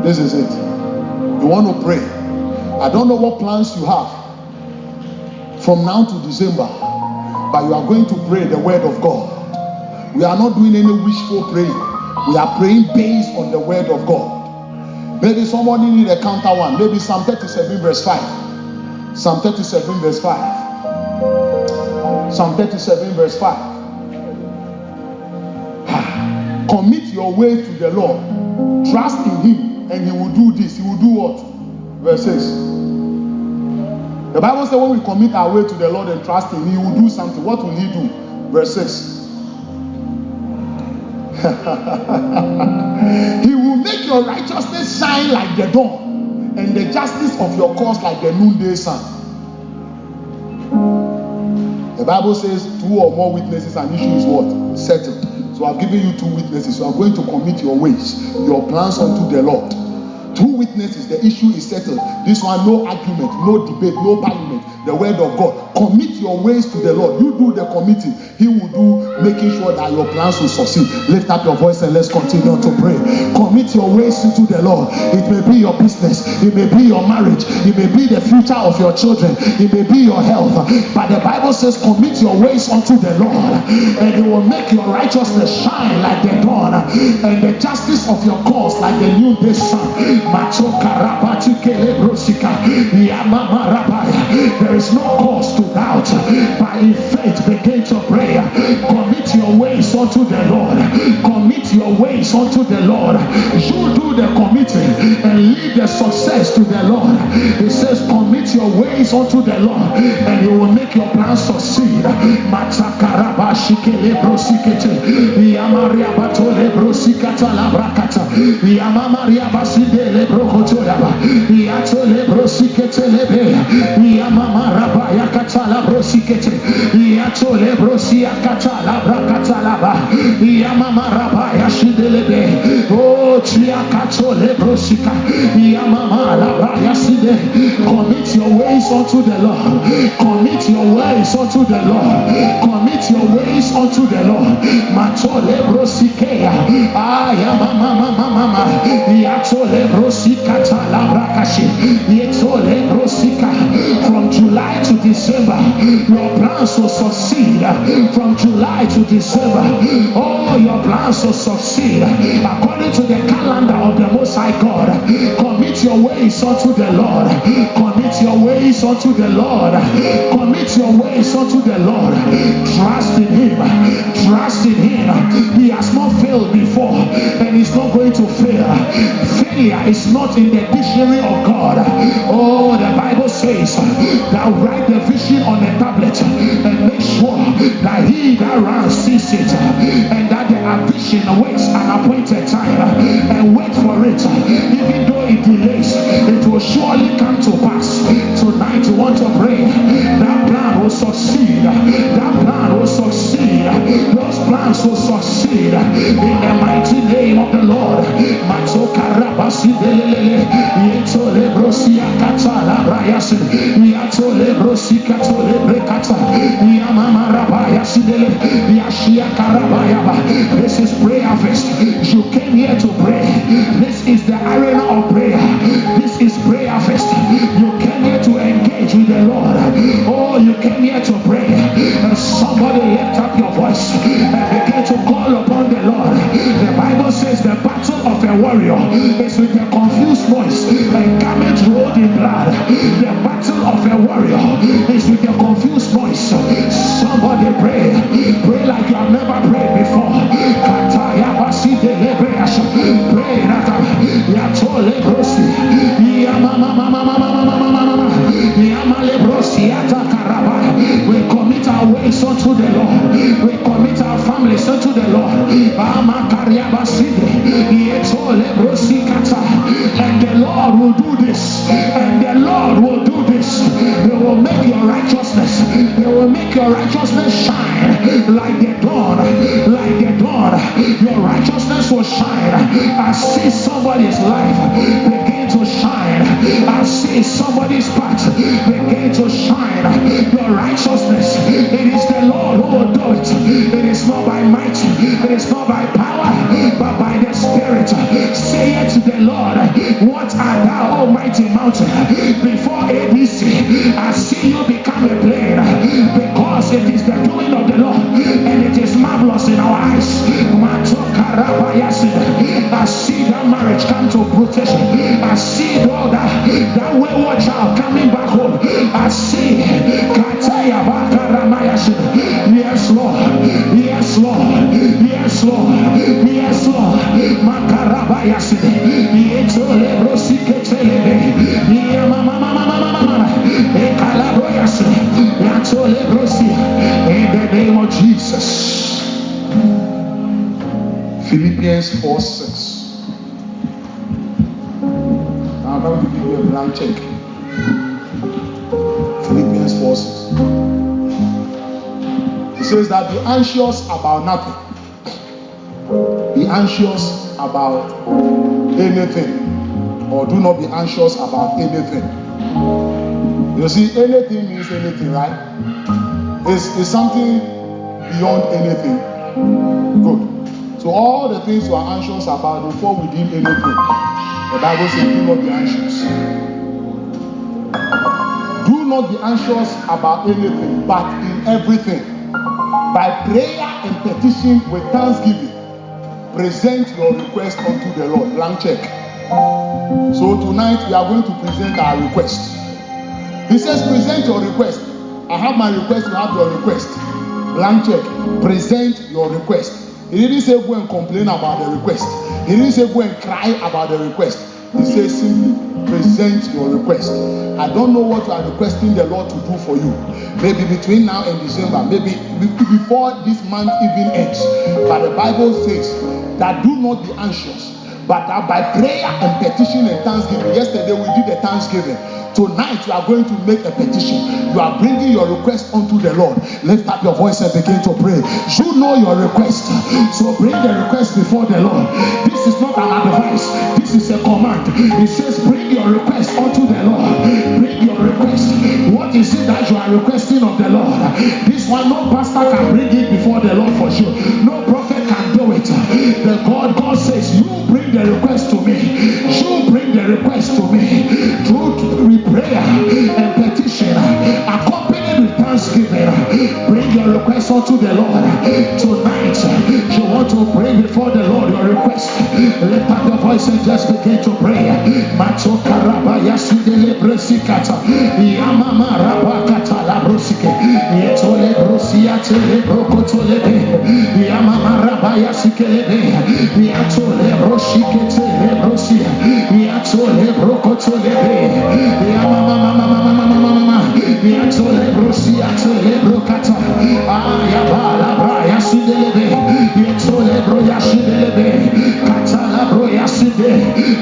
This is it. You want to pray. I don't know what plans you have from now to December, but you are going to pray the word of God. We are not doing any wishful praying. We are praying based on the word of God. Maybe somebody need a counter one. Maybe Psalm 37 verse 5. Psalm 37 verse 5. Psalm 37 verse 5. Commit your way to the Lord. Trust in him and he will do this. He will do what? Verse 6. The Bible says when we commit our way to the Lord and trust him, he will do something. What will he do? Verse 6. He will make your righteousness shine like the dawn, and the justice of your cause like the noonday sun. The Bible says 2 or more witnesses, an issue is what? Settled. So I've given you 2 witnesses. You are going to commit your ways, your plans unto the Lord. 2 witnesses, the issue is settled. This one, no argument, no debate, no parliament. The word of God. Commit your ways to the Lord. You do the committing. He will do making sure that your plans will succeed. Lift up your voice and let's continue to pray. Commit your ways to the Lord. It may be your business. It may be your marriage. It may be the future of your children. It may be your health. But the Bible says commit your ways unto the Lord, and he will make your righteousness shine like the dawn, and the justice of your cause like the noonday sun. There is no cause to doubt, but in faith begin to pray. Commit your ways unto the Lord. Commit your ways unto the Lord. You do the committing and leave the success to the Lord. He says commit your ways unto the Lord, and he will make your plans succeed. Commit your ways unto the Lord. Commit your ways unto the Lord. Commit your ways unto the Lord. Matole brosikea. Mama. Yatole brosikata labrakashi. Yetole brosika. From July to December, your plans will succeed. From July to December, all your plans will succeed according to the calendar of the Most High God. Commit your ways unto the Lord. Commit your ways unto the Lord. Commit your ways unto the Lord. Trust in him. Trust in him. He has not failed before, and he's not going to fail. Failure is not in the dictionary of God. Oh, the Bible says that write the vision on a tablet and make sure that he that runs sees it, and that the vision waits an appointed time and wait for it. Even though it delays, it will surely come to pass. Tonight you want to pray. That plan will succeed. That plan will succeed. Those plans will succeed in the mighty name of the Lord. This is prayer fest. You came here to pray. This is the arena of prayer. This is prayer fest. You came here to engage with the Lord. Oh, you came here to pray. And somebody lift up your voice and begin to call upon the Lord. The Bible says the battle of a warrior is with a confused voice and garment rolled in blood. The battle of a warrior is with a confused voice. Somebody pray. Pray like you have never prayed before. Pray that we commit our ways unto the Lord. We commit our families unto the Lord. righteousness shine like the dawn, like the dawn. Your righteousness will shine. I see somebody's life begin to shine. I see somebody's path begin to shine. Your righteousness, it is the Lord who will do it. It is not by might, it is not by power, but by the Spirit. Say it to the Lord. What art thou, almighty mountain? Before ABC, I see you become a plain, because it is the doing of the Lord, and it is marvelous in our eyes. I see that marriage come to protection. I see that wayward child coming back home. I see yes Lord, yes Lord, yes Lord, yes Lord. In the name of Jesus. Philippians 4:6. I'm going to give you a blank check. Philippians 4:6. It says that be anxious about nothing. Be anxious about anything, or do not be anxious about anything. You see, anything means anything, right? It's something beyond anything. Good. So all the things you are anxious about before we deem anything, the Bible says do not be anxious. Do not be anxious about anything, but in everything, by prayer and petition with thanksgiving, present your request unto the Lord. Blank check. So tonight we are going to present our request. He says present your request. I have my request, you have your request. Blank check. Present your request. He didn't say go and complain about the request. He didn't say go and cry about the request. He says simply present your request. I don't know what you are requesting the Lord to do for you. Maybe between now and December, maybe before this month even ends. But the Bible says that do not be anxious, but that by prayer and petition and thanksgiving. Yesterday we did the thanksgiving. Tonight you are going to make a petition. You are bringing your request unto the Lord. Lift up your voice and begin to pray. You know your request, so bring the request before the Lord. This is not an advice, this is a command. It says bring your request unto the Lord. Bring your request. What is it that you are requesting of the Lord? This one, no pastor can bring it before the Lord for sure. No prophet can do it. The God says, you bring the request to me. You bring the request to me. Through prayer and petition, accompanied with thanksgiving, bring your request unto the Lord. Tonight, you want to bring before the Lord your request. Lift up your voice and just begin to pray.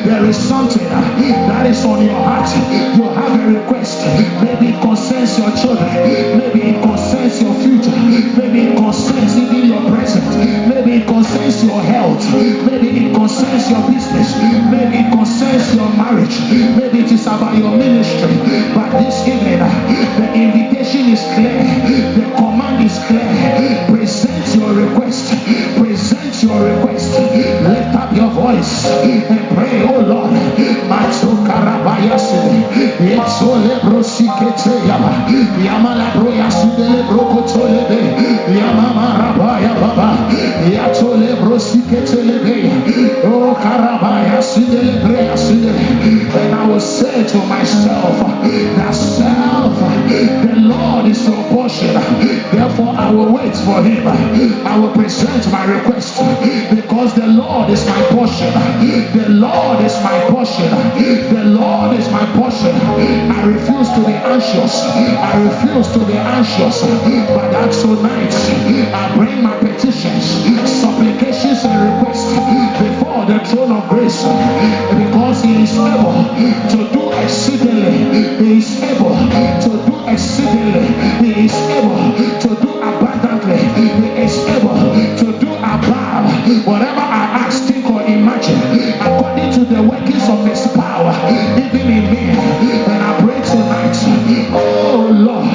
There is something that is on your heart. You have a request. Maybe it concerns your children. Maybe it concerns your future. Maybe it concerns even your present. Maybe it concerns your health. Maybe it concerns your business. Maybe it concerns your marriage. Maybe it is about your ministry. But this evening, the invitation is clear. The command is clear. Present your request. Present your request. Lift up your voice and pray, oh Lord. And I will say to myself, that self, the Lord is your portion. Therefore I will wait for him. I will present my request, because the Lord is my portion. The Lord is my portion. The Lord is my portion. I refuse to be anxious. I refuse to be anxious. But that tonight I bring my petitions, supplications and requests before the throne of grace, because he is able to do exceedingly. He is able to do exceedingly. He is able to do whatever I ask, think or imagine, according to the workings of his power, even in me. And I pray tonight, oh Lord,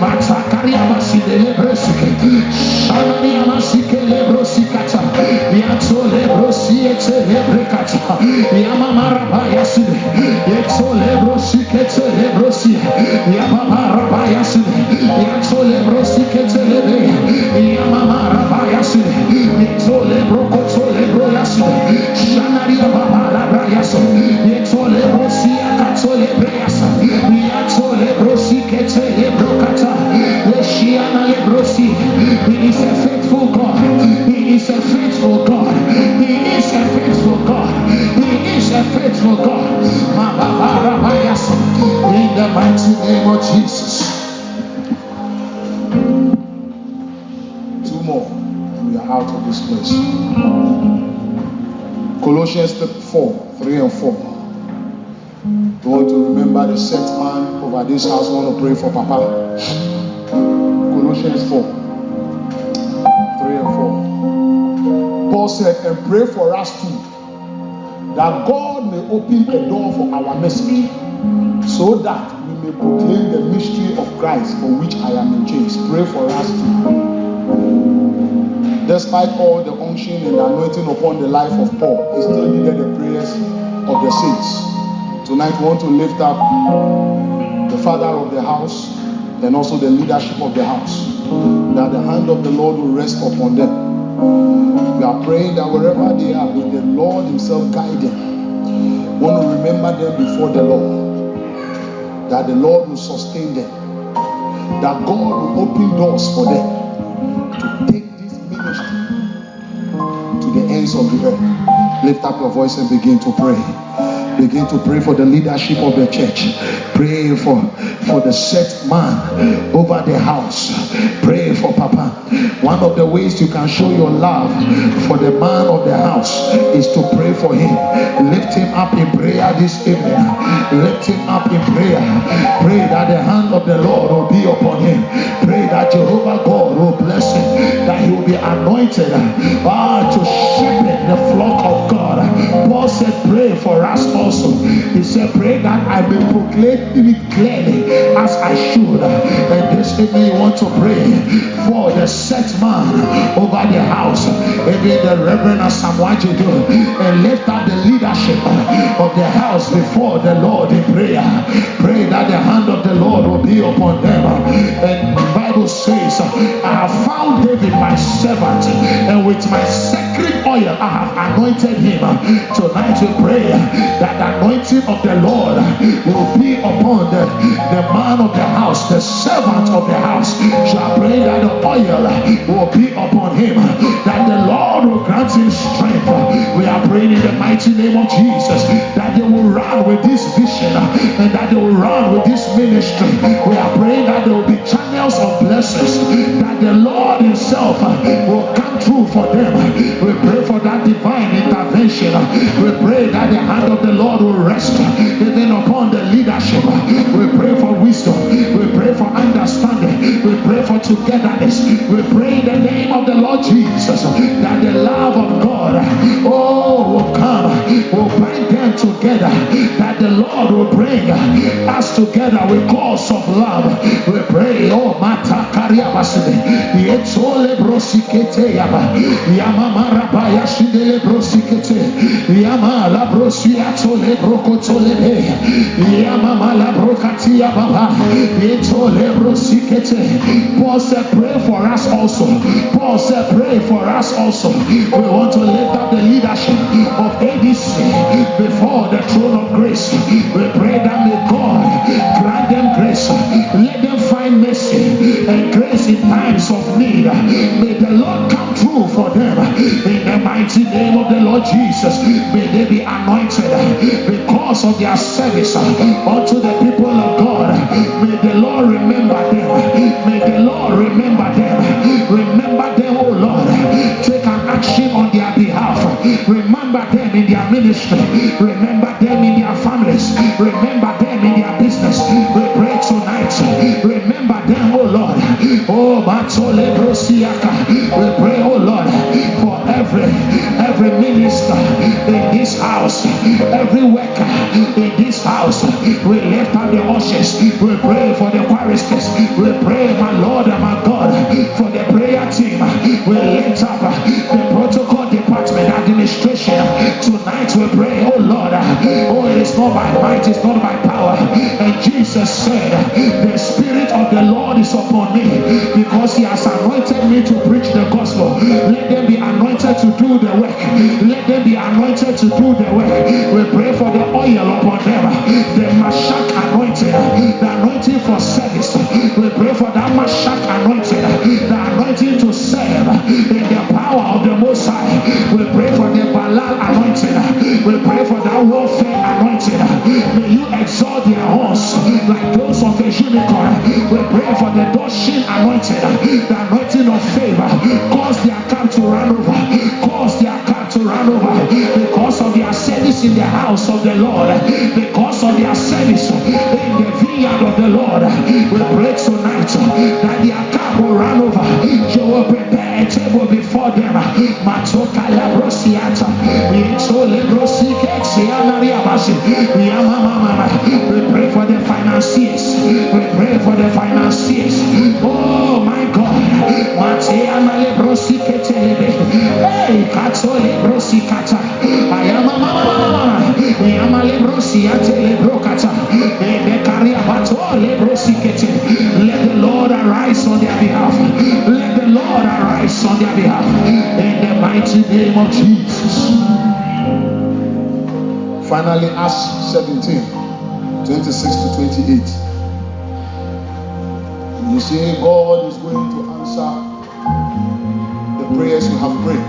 Matakaria Masidele Brosike, Shanaria Masike Lebrosikata, Yato Lebrosiete Lebrekata, Yamamarabaya Side, Yato Lebrosikete Lebrosi, Yamamarabaya Side, Yato Lebrosikete Lebe, Yamamarabaya Side, Yato Lebrokoto Lebroya Side, Shanaria Babarabaya Side, Yato Lebrosia Kato Lebreya Side, Yato Lebrosikete Lebrokata, Leshiana Lebrosi. He is a faithful God. He is a faithful God. He is a faithful God. He is a faithful God. In the mighty name of Jesus. Two more, and we are out of this place. Colossians 4:3-4. We want to remember the set man over this house. We want to pray for Papa. Colossians 4:3-4. Paul said, and pray for us too, that God may open a door for our message, so that we may proclaim the mystery of Christ, for which I am in chains. Pray for us too. Despite all the unction and anointing upon the life of Paul, he still needed the prayers of the saints. Tonight we want to lift up the father of the house and also the leadership of the house, that the hand of the Lord will rest upon them. We are praying that wherever they are, with the Lord himself guide them. We want to remember them before the Lord, that the Lord will sustain them, that God will open doors for them to take this ministry to the ends of the earth. Lift up your voice and begin to pray. Begin to pray for the leadership of the church. Pray for the set man over the house. Pray for Papa. One of the ways you can show your love for the man of the house is to pray for him. Lift him up in prayer this evening. Lift him up in prayer. Pray that the hand of the Lord will be upon him. Pray that Jehovah God will bless him, that he will be anointed to shepherd the flock of God. Paul said, pray for us also. He said, pray that I may proclaim it clearly as I should. And this evening you want to pray for the set man over the house, even the Reverend Asamoah, and lift up the leadership of the house before the Lord in prayer. Pray that the hand of the Lord will be upon them. And the Bible says, I have found David my servant, and with my sacred oil I have anointed him. Tonight we pray that the anointing of the Lord will be upon the man of the house, the servant of the house. Shall pray that the oil will be upon him, that the Lord will grant him strength. We are praying in the mighty name of Jesus that they will run with this vision and that they will run with this ministry. We are praying that there will be channels of blessings, that the Lord himself will come through for them. We pray for that divine intervention. We pray that the hand of the Lord will rest even upon the leadership. We pray for wisdom. We pray for understanding. We pray for togetherness. We pray in the name of the Lord Jesus that the love of God will come, will bind them together, that the Lord will bring us together with cause of love. We pray, Mata Kariabaside, Yetole Brosikete Yaba, Yamamarabaya Shidele Brosikete, Yamala Brosiatole Brokotole, Yamala Brokatia Baba, Yetole Brosikete. Paul said, pray for us also. Paul said, pray for us also. We want to lift up the leadership of ADC before the throne of grace. We pray that may God grant them grace. Let them find mercy and grace in times of need. May the Lord come through for them in the mighty name of the Lord Jesus. May they be anointed because of their service unto the people of God. May the Lord remember them. May the Lord remember them. Remember them, oh Lord. Take an action on their behalf. Remember them in their ministry. Remember them in their families. Remember them in their business. We pray tonight. Remember them, oh Lord. Oh, Matole Brosiaka. We pray, oh Lord, for every every minister in this house, every worker in this house. We lift up the ushers. We pray for the choristers. We pray, my Lord and my God, for the prayer team. We lift up the protocol department, administration. Tonight we pray, oh Lord, oh, it is not by might, it's not by power. And Jesus said, the Spirit of the Lord is upon me, because he has anointed me to preach the gospel. Let them be anointed to do the work. Let them be anointed to do the work. We pray for the oil upon them, the Mashak anointing, the anointing for service. We pray for that Mashak anointing, the anointing to serve in the power of the Most High. We pray for the Balal anointing. We pray for that warfare anointing. May you exalt their horns like those of a unicorn. We pray for the Doshin anointing, the anointing of favor. Cause their camp to run over. Cause their camp to run over. Because of their service in the house of the Lord. Because of their service in the vineyard of the Lord. We pray tonight that their camp will run over. You will prepare a table before them. Matoka labrosiata. We pray for the financiers. We pray for the financiers. Oh my God. Mateana lebrosikete. Hey, kato lebrosikata. Ayama mama. Ayama lebrosiate lebrokata. Bekaria bato lebrosikete. Let the Lord arise on their behalf. Let the Lord arise on their behalf. In the mighty name of Jesus. Finally, Acts 17, 26 to 28. You see, God is going to answer the prayers you have prayed.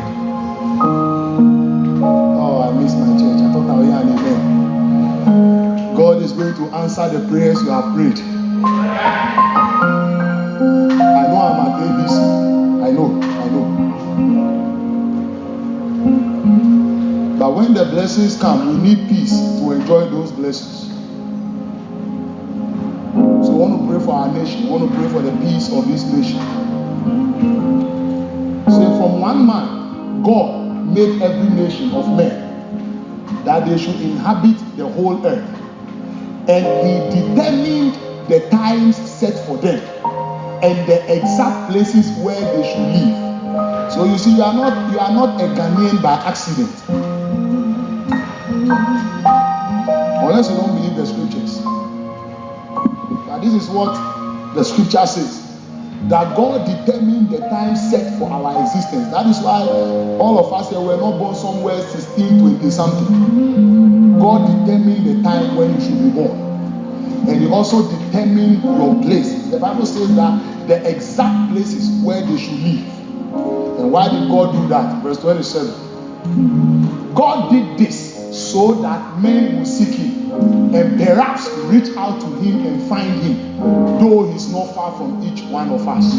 Oh, I missed my church. I thought I was here and amen. God is going to answer the prayers you have prayed. I know I'm at ABC. I know. But when the blessings come, we need peace to enjoy those blessings. So I want to pray for our nation. I want to pray for the peace of this nation. Say, from one man, God made every nation of men that they should inhabit the whole earth. And he determined the times set for them and the exact places where they should live. So you see, you are not a Ghanaian by accident. Unless you don't believe the scriptures. But this is what the scripture says. That God determined the time set for our existence. That is why all of us here were not born somewhere 1620 something. God determined the time when you should be born. And he also determined your place. The Bible says that the exact places where they should live. And why did God do that? Verse 27. God did this so that men will seek him and perhaps reach out to him and find him, though he's not far from each one of us.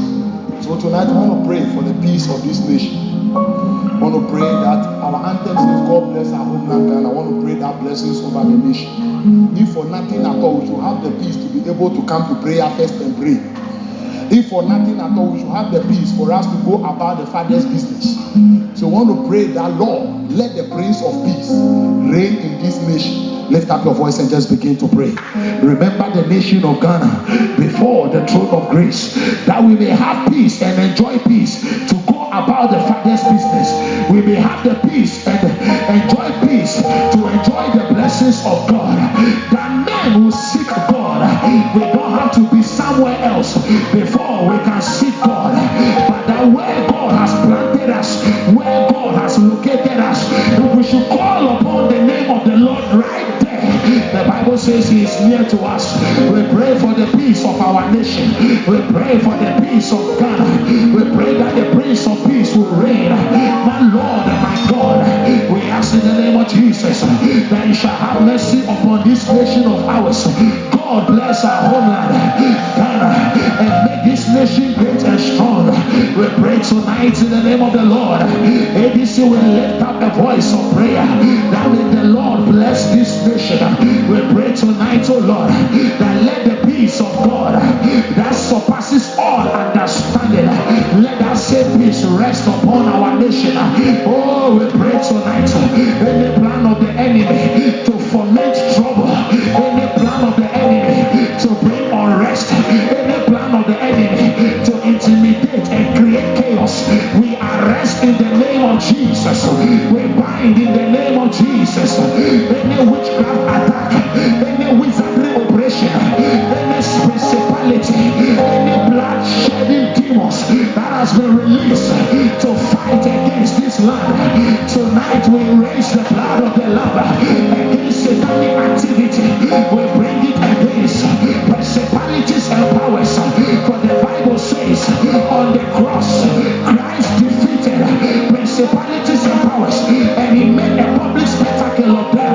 So tonight I want to pray for the peace of this nation. I want to pray that our anthem says, God bless our homeland, and I want to pray that blessings over the nation. If for nothing at all, we should have the peace to be able to come to prayer first and pray. If for nothing at all, we should have the peace for us to go about the Father's business. So I want to pray that, Lord, let the Prince of Peace reign in this nation. Lift up your voice and just begin to pray. Remember the nation of Ghana before the throne of grace, that we may have peace and enjoy peace to go about the Father's business. We may have the peace and enjoy peace to enjoy the blessings of God. That men will seek God. We don't have to be somewhere else before we can seek God. But that where God has planted us, where God has located us, we should call upon the name of the Lord right there. The Bible says he is near to us. We pray for the peace of our nation. We pray for the peace of Ghana. We pray that the Prince of Peace will reign. My Lord and my God, we ask in the name of Jesus that you shall have mercy upon this nation of ours. God bless our homeland, Ghana, and make this nation great and strong. We pray tonight in the name of the Lord. ABC will lift up the voice of prayer that may the Lord bless this nation. We pray tonight, oh Lord, that let the peace of God that surpasses all understanding, let that same peace rest upon our nation. Oh, we pray tonight. Any plan of the enemy to foment trouble, any plan of the enemy to bring unrest, any plan of the enemy to intimidate and create chaos, we arrest in the name of Jesus. We bind in the name of Jesus. Any witchcraft attack, any wizardry operation, any principality, any blood shedding demons that has been released to fight against this land, tonight we raise the blood of the Lamb against satanic activity. We bring it against principalities and powers. For the Bible says on the cross, Christ defeated principalities and powers, and he made a public spectacle of them,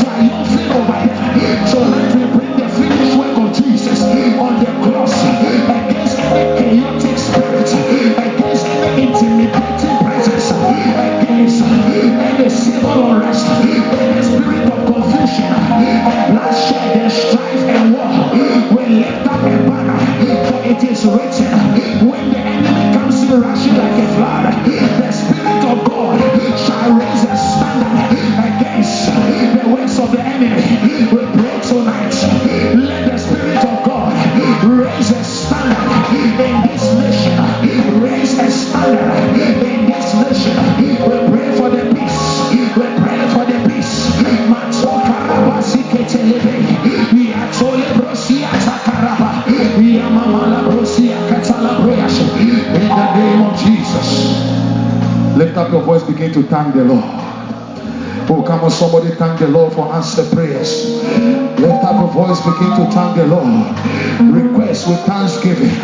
triumphing over them. So let me bring the finished work of Jesus on the cross against any chaotic spirit, against any intimidating presence, against any civil unrest, any spirit of confusion and bloodshed and strife and war. We lift up a banner, for it is written, when the enemy comes in rushing like a flood, the Spirit of God shall raise a standard against the works of the enemy. We pray tonight, let the Spirit of God raise a standard in this nation, raise a standard in this nation. We pray for the peace, we pray for the peace. In the name of Jesus. Lift up your voice, begin to thank the Lord. Oh, come on, somebody thank the Lord for answered prayers. Lift up your voice, begin to thank the Lord. Request with thanksgiving.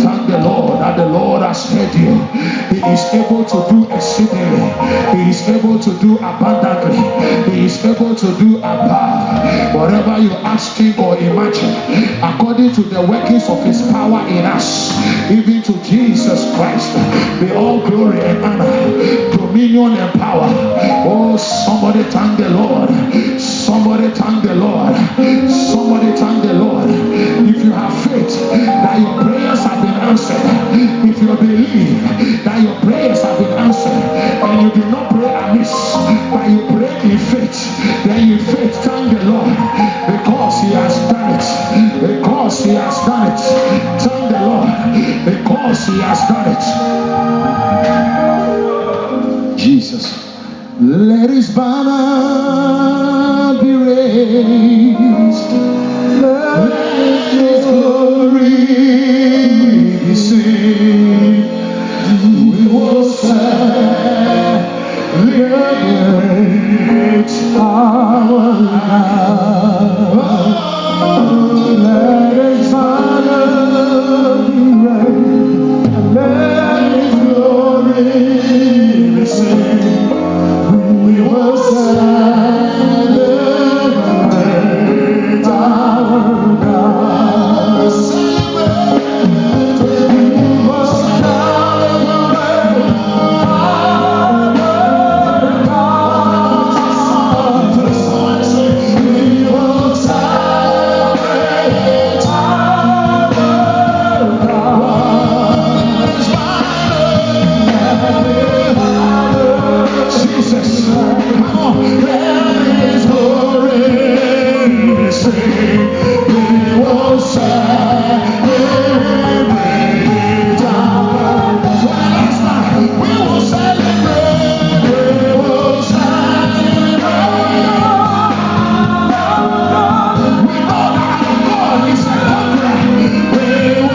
Thank the Lord that the Lord has heard you. He is able to do exceedingly. He is able to do abundantly. He is able to do above whatever you ask, think, or imagine, according to the workings of his power in us. Even to Jesus Christ be all glory and honor, dominion and power. Oh, somebody thank the Lord. Somebody thank the Lord. Somebody thank the Lord. If you have faith that your prayers have been answered, if you believe that your prayers have been answered, and you do not pray amiss, but you pray in faith, then in faith thank the Lord, because he has done it. Because he has done it. Thank the Lord, because he has done it. Jesus. Let his banner be raised. Let his glory be seen. We will celebrate our God. Let his banner be raised. Let his glory be seen. We will celebrate our God. We will celebrate our God. We will celebrate our God. Jesus, come on, let his glory be seen. We will celebrate our God. We will celebrate. We will celebrate our God. We know that our God is a conqueror. We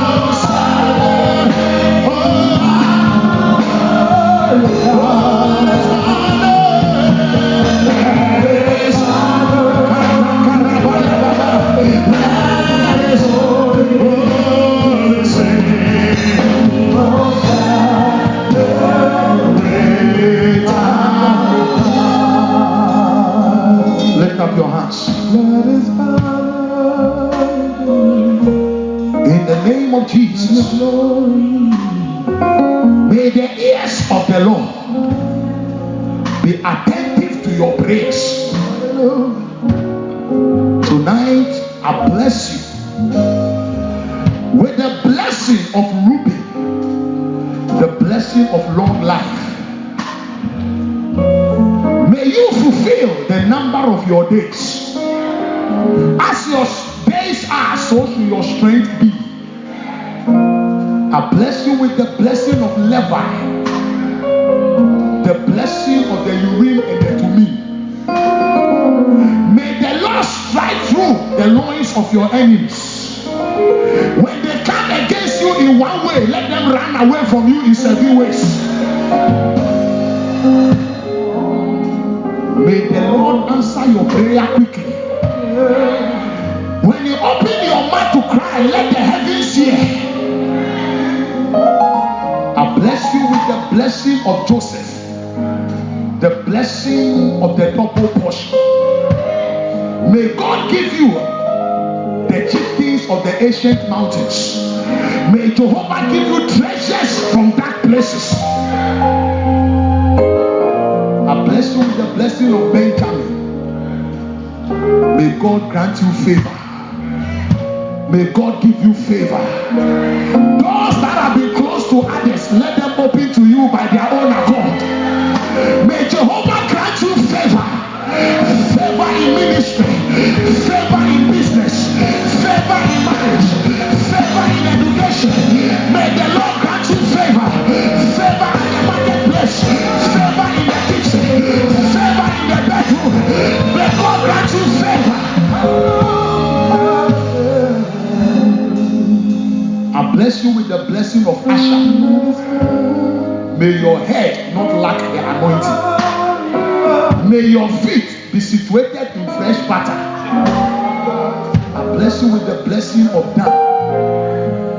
will celebrate our God. Lift up your hands. In the name of Jesus, may the ears of the Lord be attentive to your prayers. Tonight, I bless you with the blessing of Reuben, the blessing of long life. May you fulfill the number of your days. As your days are, so should your strength be. I bless you with the blessing of Levi, the blessing of the Urim and the Thummim. May the Lord strike through the loins of your enemies. When they come against you in one way, let them run away from you in 7 ways. May the Lord answer your prayer quickly. When you open your mouth to cry, let the heavens hear. I bless you with the blessing of Joseph, the blessing of the double portion. May God give you the chieftains of the ancient mountains. May Jehovah give you treasures from dark places. I bless you with the blessing of Benjamin. May God grant you favor. May God give you favor. Doors that have been closed to others, let them open to you by their own accord. May Jehovah grant you favor. Favor in ministry, favor in business, favor in marriage, favor in education. May the Lord grant you favor. Favor in the marketplace, favor in the kitchen, favor in the bedroom. May God grant you favor. I bless you with the blessing of Asher. May your head not lack the anointing. May your feet be situated in fresh butter. I bless you with the blessing of Dan,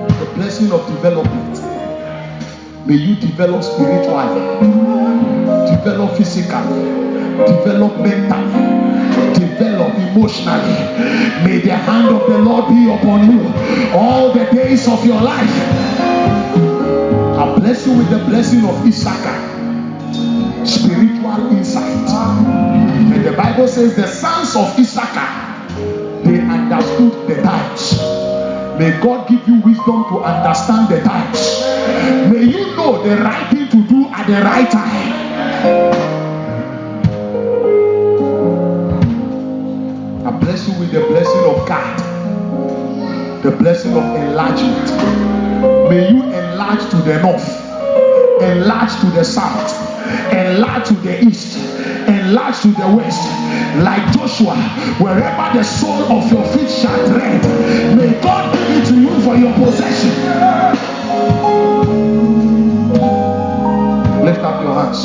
the blessing of development. May you develop spiritually, develop physically, develop mentally, develop emotionally. May the hand of the Lord be upon you all the days of your life. I bless you with the blessing of Issachar, spiritual insight. And the Bible says the sons of Issachar, they understood the times. May God give you wisdom to understand the times. May you know the right thing to do at the right time. I bless you with the blessing of God, the blessing of enlargement. May you enlarge to the north, enlarge to the south, enlarge to the east, enlarge to the west. Like Joshua, wherever the sole of your feet shall tread, may God give it to you for your possession. Lift up your hands.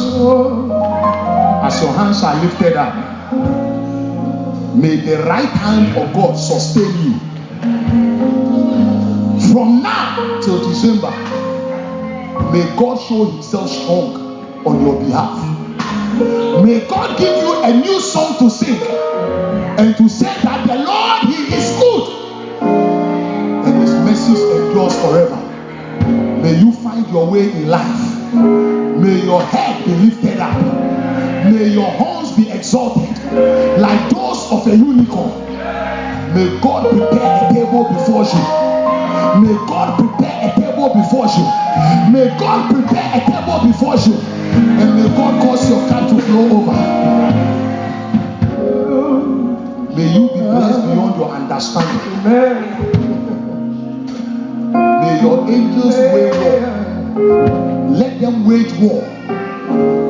As your hands are lifted up, may the right hand of God sustain you. From now till December, may God show himself strong on your behalf. May God give you a new song to sing and to say that the Lord, he is good and his mercies endures forever. May you find your way in life. May your head be lifted up. May your horns be exalted like those of a unicorn. May God prepare a table before you. May God prepare a table before you. May God prepare a table before you. And may God cause your cup to flow over. May you be blessed beyond your understanding. May your angels wage war. Let them wage war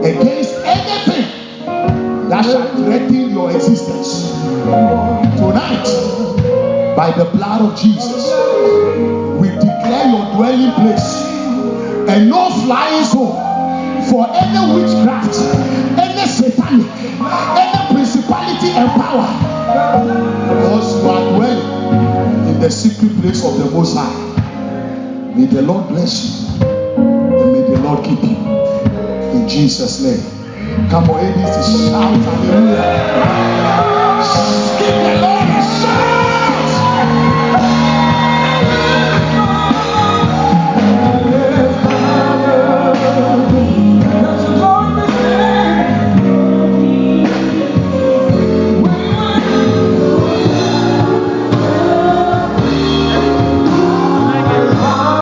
against anything that shall threaten your existence. Tonight, by the blood of Jesus, we declare your dwelling place and no flying zone for any witchcraft, any satanic, any principality and power, because you are dwelling in the secret place of the Most High. May the Lord bless you and may the Lord keep you in Jesus' name. Come on, ladies, shout